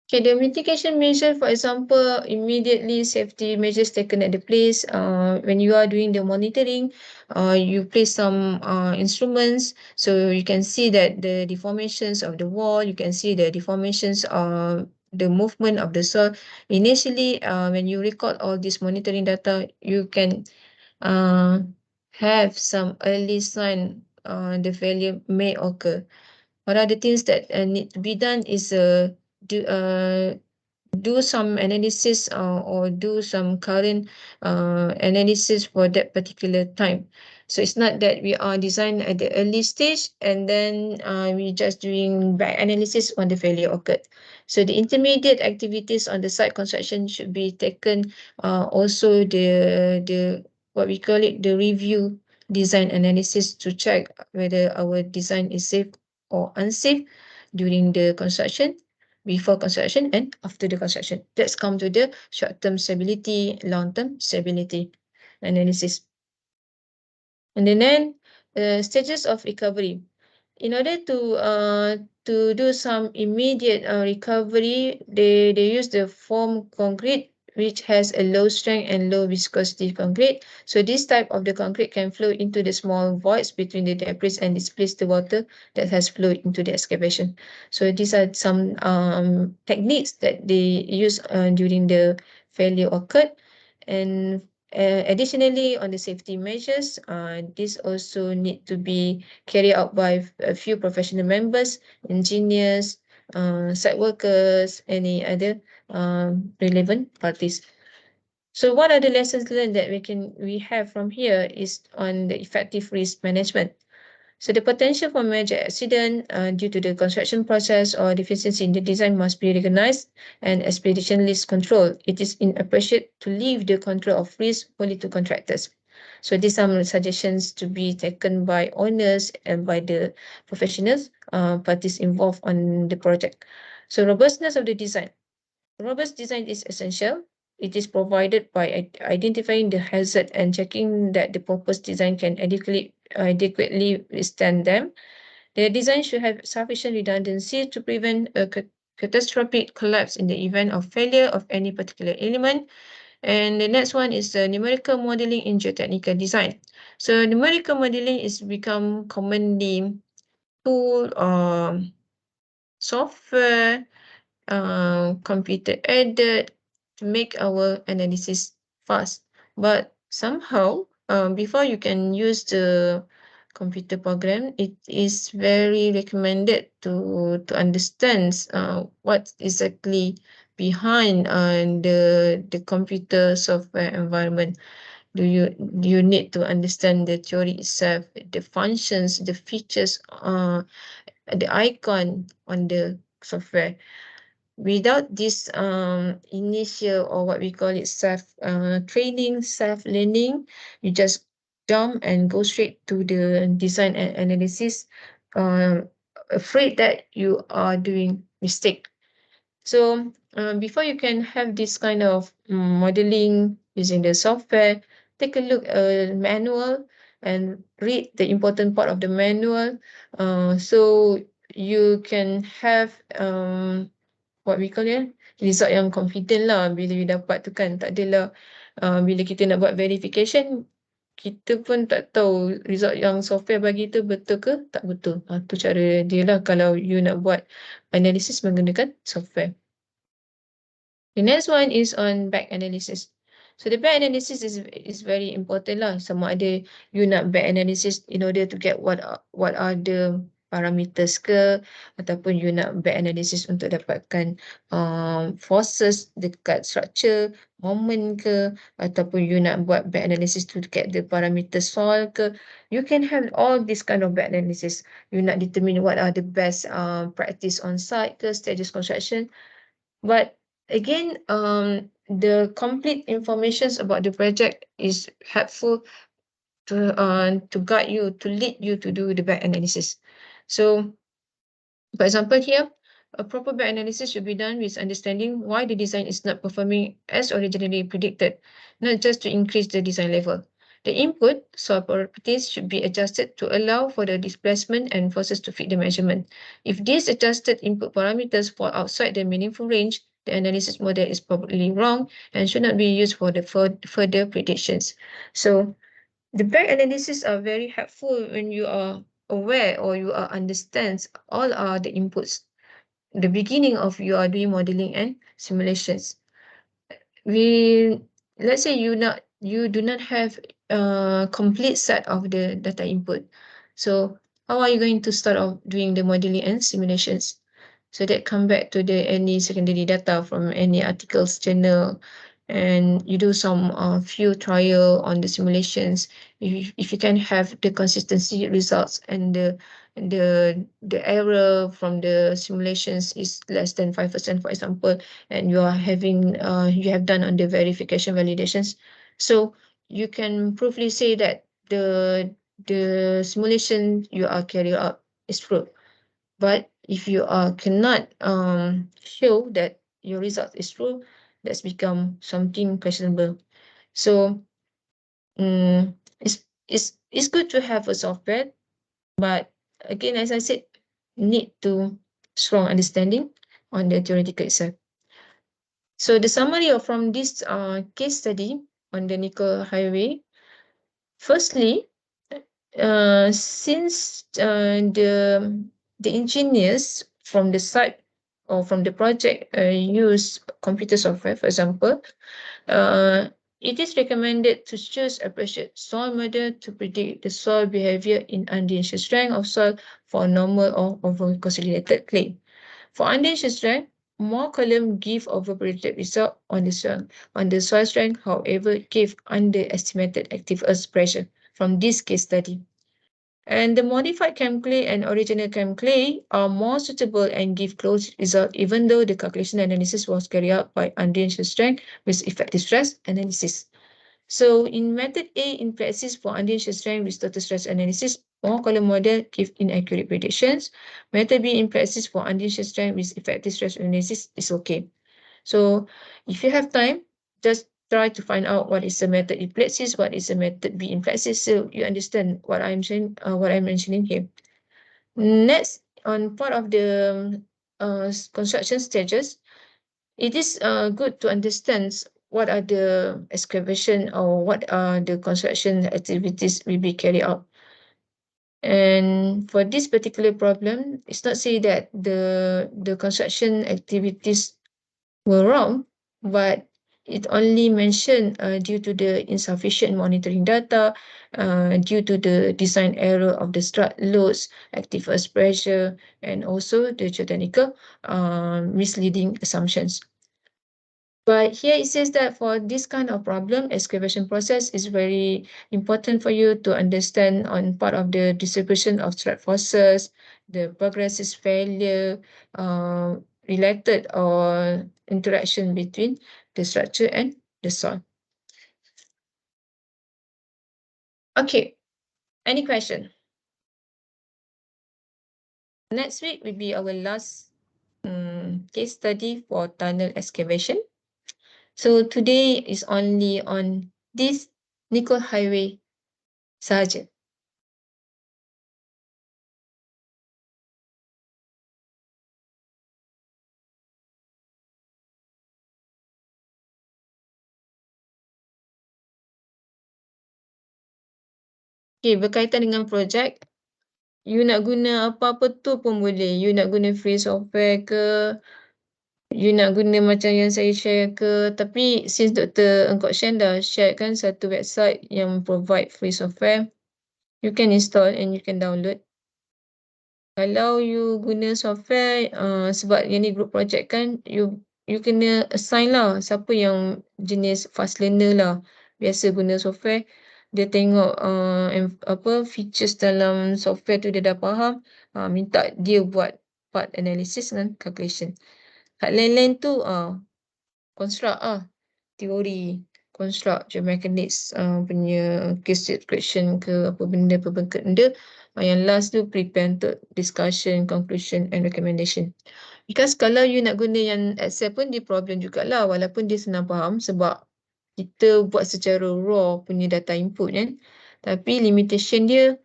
Okay, the mitigation measure, for example, immediately safety measures taken at the place. When you are doing the monitoring, you place some instruments, so you can see that the deformations of the wall, you can see the deformations of the movement of the soil. Initially, when you record all this monitoring data, you can have some early sign the failure may occur. What are the things that need to be done is do uh, do some analysis or do some current analysis for that particular time. So it's not that we are design at the early stage and then we just doing back analysis when the failure occurred. So the intermediate activities on the site construction should be taken. Also the what we call it, the review design analysis to check whether our design is safe or unsafe during the construction, before construction, and after the construction. Let's come to the short-term stability, long-term stability analysis. And then stages of recovery. In order to do some immediate recovery, they use the foam concrete, which has a low strength and low viscosity concrete. So this type of the concrete can flow into the small voids between the debris and displace the water that has flowed into the excavation. So these are some techniques that they use during the failure occurred. And additionally, on the safety measures, this also need to be carried out by a few professional members, engineers, site workers, any other relevant parties. So what are the lessons learned that we have from here is on the effective risk management. So the potential for major accident due to the construction process or deficiency in the design must be recognized and expedition risk control. It is inappropriate to leave the control of risk only to contractors. So these are some suggestions to be taken by owners and by the professionals, parties involved on the project. So robustness of the design. Robust design is essential. It is provided by identifying the hazard and checking that the proposed design can adequately withstand them. The design should have sufficient redundancy to prevent a catastrophic collapse in the event of failure of any particular element. And the next one is the numerical modeling in geotechnical design. So numerical modeling is become commonly tool or software, computer aided to make our analysis fast. But somehow, before you can use the computer program, it is very recommended to understand what exactly behind the computer software environment. Do you need to understand the theory itself, the functions, the features, the icon on the software. Without this initial, or what we call it, self training, self learning, you just jump and go straight to the design and analysis, afraid that you are doing mistake. So before you can have this kind of modeling using the software, take a look at manual and read the important part of the manual, so you can have what we call it, result yang confident lah bila you dapat tu kan. Tak adalah bila kita nak buat verification, kita pun tak tahu result yang software bagi tu betul ke tak betul. Tu cara dia lah kalau you nak buat analysis menggunakan software. The next one is on back analysis. So the back analysis is very important lah. Sama ada you nak back analysis in order to get what are the parameters ke, ataupun you nak back analysis untuk dapatkan forces dekat structure, moment ke, ataupun you nak buat back analysis to get the parameter soil ke. You can have all this kind of back analysis. You nak determine what are the best practice on site ke, stages construction. But again, the complete information about the project is helpful to guide you, to lead you to do the back analysis. So, for example, here, a proper back analysis should be done with understanding why the design is not performing as originally predicted, not just to increase the design level. The input soil properties should be adjusted to allow for the displacement and forces to fit the measurement. If these adjusted input parameters fall outside the meaningful range, the analysis model is probably wrong and should not be used for the further predictions. So the back analysis are very helpful when you are aware or you are understands all are the inputs. The beginning of you are doing modeling and simulations. We let's say you do not have a complete set of the data input. So how are you going to start off doing the modeling and simulations? So that come back to the any secondary data from any articles, journal, and you do some few trial on the simulations. If you can have the consistency results and the error from the simulations is less than 5%, for example, and you have done on the verification validations, so you can properly say that the simulation you are carrying out is true. But if you cannot show that your result is true, that's become something questionable. So it's good to have a software, but again, as I said, need to strong understanding on the theoretical itself. So the summary of from this case study on the Nicoll Highway, firstly, since the engineers from the site or from the project use computer software, for example, uh, it is recommended to choose a pressure soil model to predict the soil behavior in undulating strength of soil for normal or over consolidated clay. For undulating strength, more column give overpredicted result on the soil strength, however, give underestimated active earth pressure from this case study. And the modified chem clay and original chem clay are more suitable and give close result, even though the calculation analysis was carried out by undulating strength with effective stress analysis. So in method A, in practice for undulating strength with total stress analysis, more column model give inaccurate predictions. Method B, in practice for undulating strength with effective stress analysis is okay. So if you have time, just try to find out what is the method in practice, what is the method B in practice, so you understand what I'm saying, what I'm mentioning here. Next, on part of the construction stages, it is good to understand what are the excavation or what are the construction activities will be carried out. And for this particular problem, it's not say that the construction activities were wrong, but it only mentioned due to the insufficient monitoring data, due to the design error of the strut loads, active earth pressure, and also the geotechnical misleading assumptions. But here it says that for this kind of problem, excavation process is very important for you to understand on part of the distribution of strut forces, the progressive failure, related or interaction between the structure and the soil. Okay, any question? Next week will be our last case study for tunnel excavation. So today is only on this Nicoll Highway sahaja. Okay, berkaitan dengan projek, you nak guna apa-apa tu pun boleh. You nak guna free software ke, you nak guna macam yang saya share ke. Tapi since Dr. Engkok Shen dah share kan satu website yang provide free software, you can install and you can download. Kalau you guna software, sebab yang ni group project kan, you kena assign lah siapa yang jenis fast learner lah. Biasa guna software, dia tengok apa features dalam software tu dia dah faham, minta dia buat part analysis dengan calculation. Kat lain-lain tu construct teori. construct geomechanics punya case description ke apa benda. Yang last tu prepare untuk discussion, conclusion and recommendation. Because kalau you nak guna yang Excel pun dia problem jugalah, walaupun dia senang faham sebab kita buat secara raw punya data input kan. Tapi limitation dia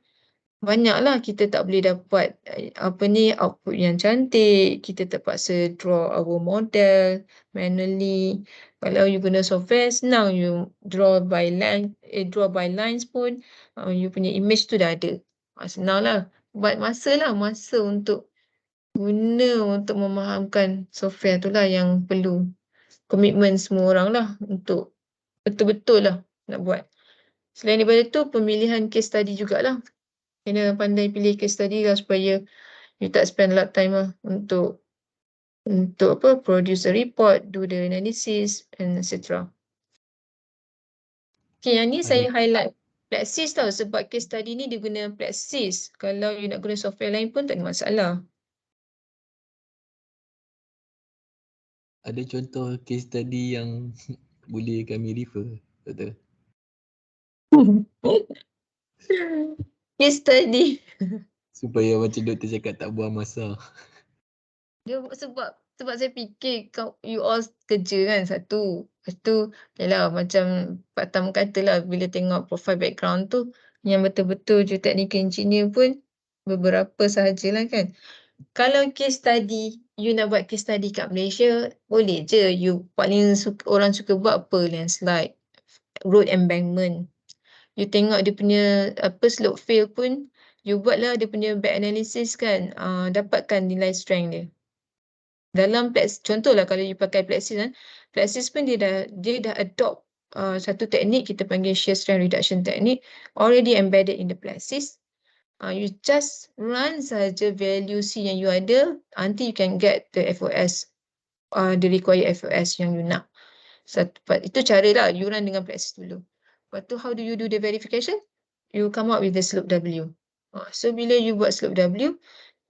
banyaklah, kita tak boleh dapat output yang cantik, kita terpaksa draw our model manually. Kalau you guna software senang, you draw by lines pun you punya image tu dah ada. Senang lah, buat masa untuk guna, untuk memahamkan software tu lah yang perlu komitmen semua orang lah untuk betul-betul lah nak buat. Selain daripada tu, pemilihan case study jugalah. Kena pandai pilih case study lah supaya you tak spend a lot of time lah untuk produce a report, do the analysis and etc. Okay, yang ni saya highlight Plexis tau, sebab case study ni dia guna Plexis. Kalau you nak guna software lain pun tak ada masalah. Ada contoh case study yang boleh kami refer, Doktor? Case study. Supaya macam doktor cakap tak buang masa. Dia sebab saya fikir you all kerja kan satu. Lepas tu yalah macam Pak Tam katalah bila tengok profile background tu yang betul-betul geotechnical engineer pun beberapa sahajalah kan. Kalau case study, you nak buat case study kat Malaysia, boleh je. You paling orang suka buat apa? Landslide, road embankment. You tengok dia punya slope fail pun, you buatlah dia punya back analysis kan, dapatkan nilai strength dia. Dalam contohlah kalau you pakai Plexis kan, Plexis pun dia dah adopt satu teknik kita panggil shear strength reduction technique already embedded in the Plexis. You just run saja value C yang you ada until you can get the FOS, the required FOS yang you nak. Itu cara lah, you run dengan Plexis dulu. Lepas tu how do you do the verification? You come up with the slope W. So bila you buat slope W,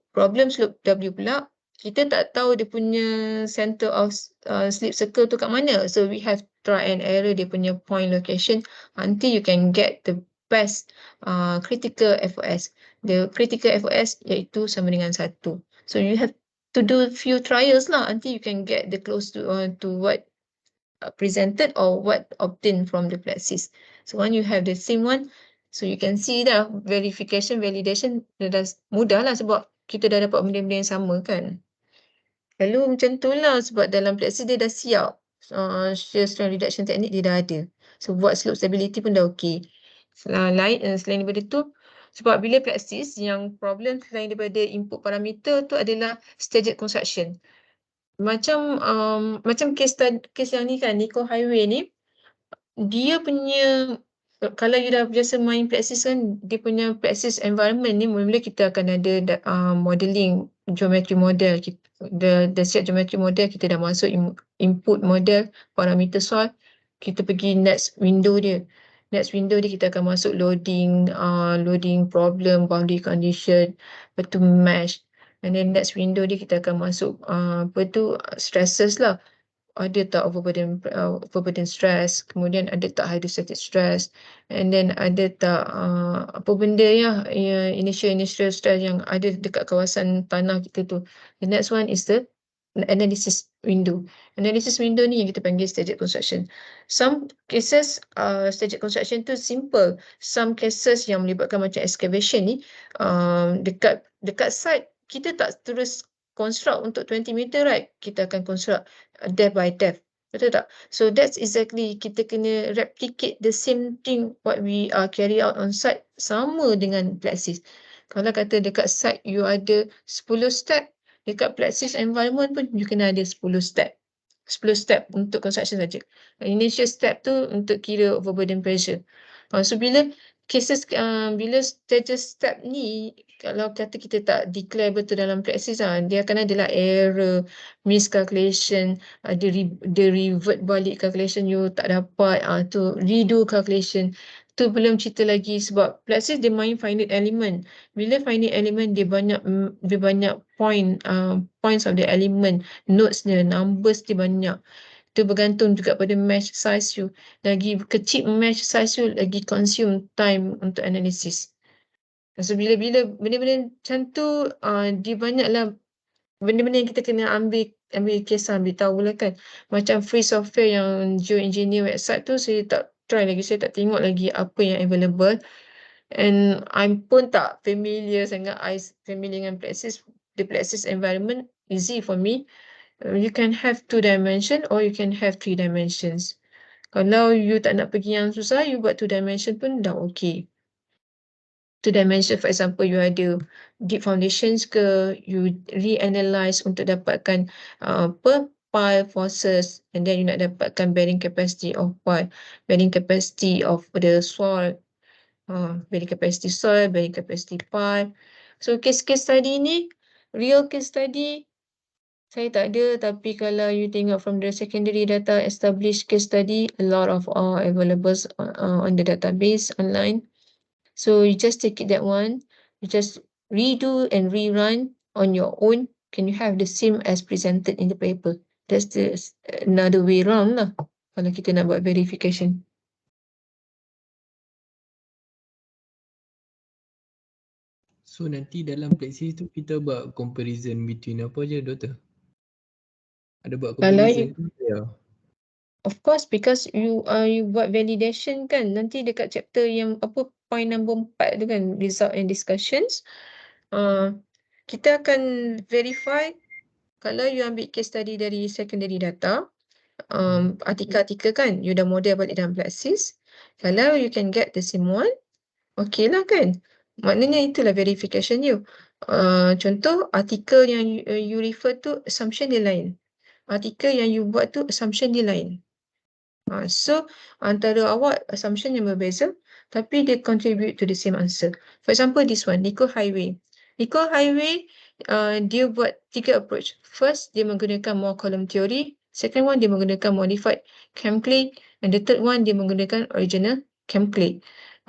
problem slope W pula, kita tak tahu dia punya center of slip circle tu kat mana. So we have try and error dia punya point location until you can get the best critical FOS. The critical FOS iaitu sama dengan 1. So you have to do few trials lah until you can get the close to what presented or what obtained from the Plexis. So when you have the same one, so you can see dah verification, validation dah mudah lah sebab kita dah dapat benda-benda yang sama kan. Lalu macam tu lah sebab dalam Plexis dia dah siap. Shear strength reduction technique dia dah ada. So buat slope stability pun dah okey. Selain daripada tu, sebab bila Plexis yang problem selain daripada input parameter tu adalah staged construction. Macam case yang ni kan, Nicoll Highway ni, dia punya kalau you dah biasa main Plexis kan, dia punya Plexis environment ni mula-mula kita akan ada modeling geometry model. Dah siap geometry model, kita dah masuk input model parameter soil, kita pergi next window dia. Next window dia kita akan masuk loading problem, boundary condition, lepas tu mesh. And then next window dia kita akan masuk stresses lah. Ada tak overburden stress, kemudian ada tak hydrostatic stress, and then ada tak apa benda ya initial stress yang ada dekat kawasan tanah kita tu. The next one is the analysis window. Analysis window ni yang kita panggil staged construction. Some cases staged construction tu simple. Some cases yang melibatkan macam excavation ni, dekat site kita tak terus construct untuk 20 meter, right? Kita akan construct depth by depth. Betul tak? So that's exactly, kita kena replicate the same thing what we carry out on site sama dengan Plexis. Kalau kata dekat site you ada 10 step, dekat Plexis environment pun you kena ada 10 step. 10 step untuk construction saja. Initial step tu untuk kira overburden pressure. So bila stages step ni, kalau kata kita tak declare betul dalam Plexis, dia akan adalah error, miscalculation, dia revert balik calculation you tak dapat, tu redo calculation. Tu belum cerita lagi sebab Plexis dia main finite element. Bila finite element dia banyak points of the element, nodes dia, numbers dia banyak. Itu bergantung juga pada mesh size you. Lagi kecil mesh size you, lagi consume time untuk analysis. So bila benda-benda macam tu, dia banyaklah benda-benda yang kita kena ambil kisah, ambil tahu lah kan. Macam free software yang geoengineer website tu, saya tak try lagi, saya tak tengok lagi apa yang available. And I'm pun tak familiar sangat, I familiar dengan Plexis. The Plexis environment easy for me. You can have 2 dimension or you can have 3 dimensions. Kalau you tak nak pergi yang susah, you buat 2 dimension pun dah okay. 2 dimension, for example, you ada deep foundations ke, you reanalyze untuk dapatkan pile forces, and then you nak dapatkan bearing capacity of pile, bearing capacity of the soil, bearing capacity soil, bearing capacity pile. So case study ni, real case study, saya tak ada, tapi kalau you tengok from the secondary data established case study, a lot of available on the database online. So you just take it that one, you just redo and rerun on your own. Can you have the same as presented in the paper? That's the another way round lah kalau kita nak buat verification. So nanti dalam Plexis tu kita buat comparison between apa je doktor? Ada buat Kalau comparison you, tu ya. of course, because you buat validation kan, nanti dekat chapter yang apa point number 4 tu kan, result and discussions, kita akan verify kalau you ambil case study dari secondary data, artikel-artikel kan, you dah model balik dalam Plexis. Kalau you can get the same one, okay lah kan. Maknanya itulah verification you. Contoh, artikel yang you refer tu, assumption dia lain. Artikel yang you buat tu, assumption dia lain. So, antara awak assumption yang berbeza, tapi dia contribute to the same answer. For example, this one, Nicoll Highway. Nicoll Highway, dia buat 3 approach. First, dia menggunakan more column theory. Second one, dia menggunakan modified Chemclay. And the third one, dia menggunakan original Chemclay.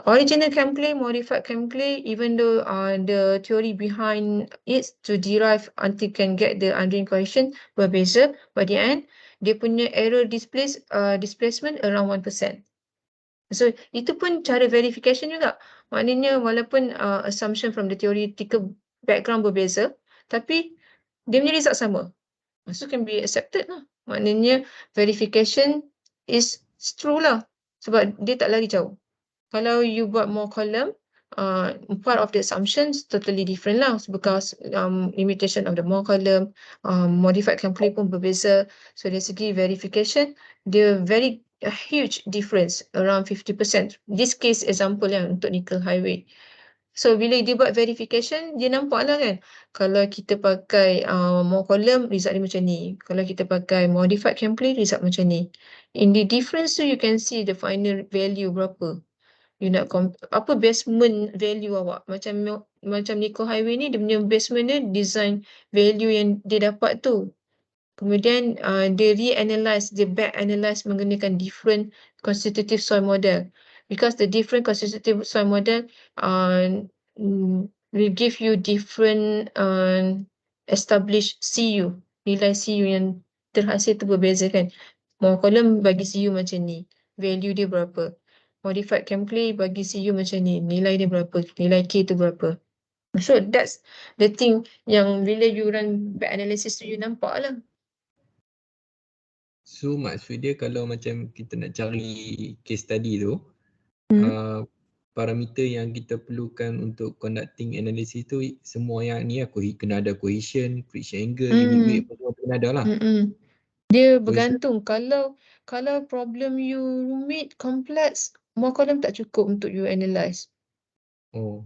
Original Chemclay, modified Chemclay, even though the theory behind it to derive until can get the undrained coefficient berbeza, by the end, dia punya error displacement around 1%. So, itu pun cara verification juga. Maknanya walaupun assumption from the theoretical background berbeza, tapi dia punya result sama. So, can be accepted lah. Maknanya verification is true lah. Sebab dia tak lari jauh. Kalau you buat more column, part of the assumptions totally different lah, because limitation of the more column, modified Chemclay pun berbeza. So dari segi verification, dia very a huge difference, around 50%. This case example yang untuk Nicoll Highway. So bila dia buat verification, dia nampak lah kan, kalau kita pakai more column, result dia macam ni. Kalau kita pakai modified Chemclay, result macam ni. In the difference tu, you can see the final value berapa. You nak apa basement value awak. Macam Nicoll Highway ni, dia punya basement dia design value yang dia dapat tu. Kemudian dia reanalyze, dia back analyze menggunakan different constitutive soil model. Because the different constitutive soil model will give you different established CU. Nilai CU yang terhasil tu berbeza kan. More column bagi CU macam ni. Value dia berapa. Modified Chemclay bagi CU macam ni. Nilai dia berapa. Nilai K tu berapa. So that's the thing yang bila you run back analysis tu you nampak lah. So maksud dia kalau macam kita nak cari case study tu, parameter yang kita perlukan untuk conducting analysis tu semua yang ni aku kena ada cohesion, friction angle, limit weight semua kena ada lah. Dia bergantung. Kalau problem you rumit, complex, more column tak cukup untuk you analyse. Oh.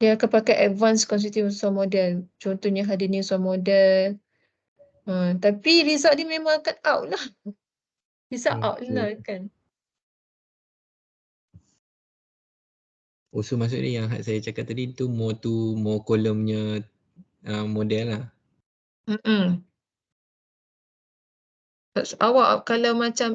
Dia akan pakai advanced constitutive soil model. Contohnya hardening soil model. Tapi result dia memang akan out lah. Result out lah kan. Oh, so maksudnya yang saya cakap tadi tu more column-nya model lah. Awak kalau macam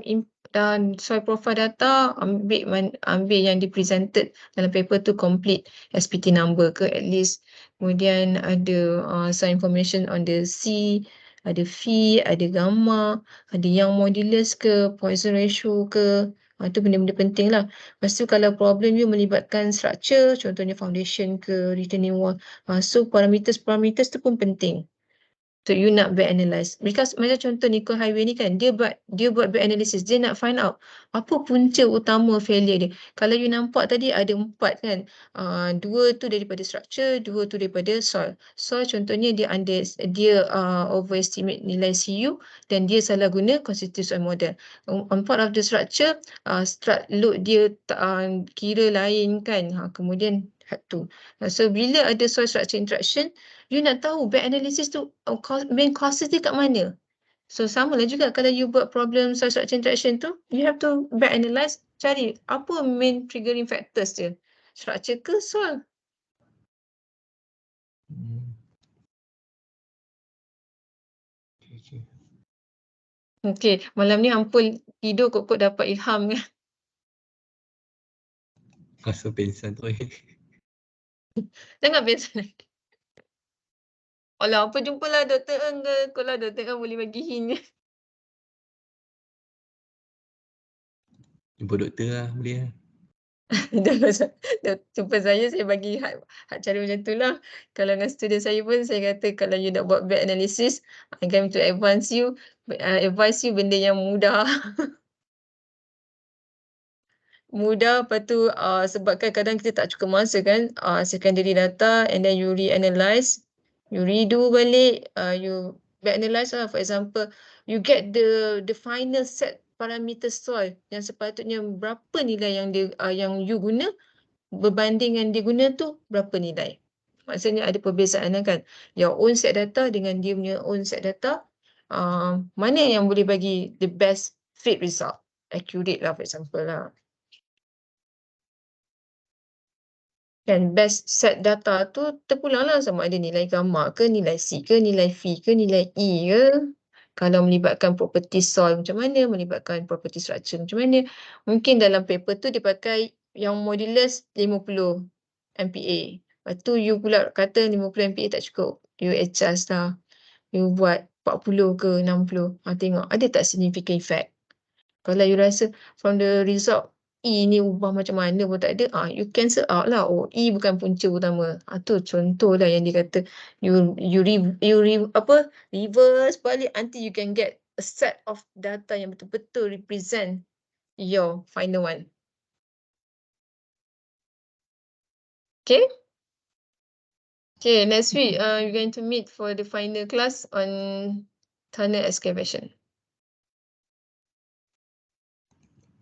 soil profile data, ambil yang di-presented dalam paper tu complete SPT number ke at least. Kemudian ada soil information on the sea, ada phi, ada gamma, ada yang modulus ke, Poisson ratio ke. Itu benda-benda penting lah. Lepas tu kalau problem you melibatkan structure, contohnya foundation ke, retaining wall. So parameters tu pun penting. So you nak back analyze. Because macam contoh Nicoll Highway ni kan, dia buat back analysis. Dia nak find out apa punca utama failure dia. Kalau you nampak tadi ada 4 kan. 2 tu daripada structure, 2 tu daripada soil. Soil contohnya dia overestimate nilai CU dan dia salah guna constitutive soil model. On part of the structure, strut load dia kira lain kan. Kemudian tu. So bila ada soil structure interaction, you nak tahu back analysis tu main causes dia kat mana. So sama lah juga kalau you buat problem soil structure interaction tu, you have to back analyse, cari apa main triggering factors dia. Structure ke soil? Okay, malam ni ampun tidur kok dapat ilham kan. Rasa pensan tu. Jangan biasa lagi. Alah, apa jumpalah Dr. Eng ke? Kalau Dr. Eng boleh bagi hint. Jumpa doktor lah, boleh lah. Jumpa saya bagi hak cara macam tu lah. Kalau dengan student saya pun, saya kata kalau you nak buat back analysis, I'm going to advise you benda yang mudah. Mudah, lepas tu sebabkan kadang kita tak cukup masa kan, secondary data and then you reanalyze, you redo balik, you back analyze lah. For example, you get the final set parameter soil yang sepatutnya berapa nilai yang you guna berbanding yang dia guna tu berapa nilai. Maksudnya ada perbezaan kan. Your own set data dengan dia punya own set data, mana yang boleh bagi the best fit result, accurate lah for example lah. Kan best set data tu terpulang lah sama ada nilai gamma ke, nilai C ke, nilai phi ke, nilai E ke. Kalau melibatkan property soil macam mana, melibatkan property structure macam mana. Mungkin dalam paper tu dia pakai yang modulus 50 MPa. Lepas tu you pula kata 50 MPa tak cukup. You adjust lah. You buat 40 ke 60. Tengok ada tak significant effect. Kalau you rasa from the result E ni ubah macam mana pun tak ada, you cancel out lah. Oh, E bukan punca utama. Tu contoh lah yang dia kata reverse balik until you can get a set of data yang betul-betul represent your final one. Okay? Okay, next week we're going to meet for the final class on tunnel excavation.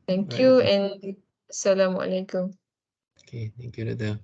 Thank you and Assalamualaikum. Okay, thank you, Doktor.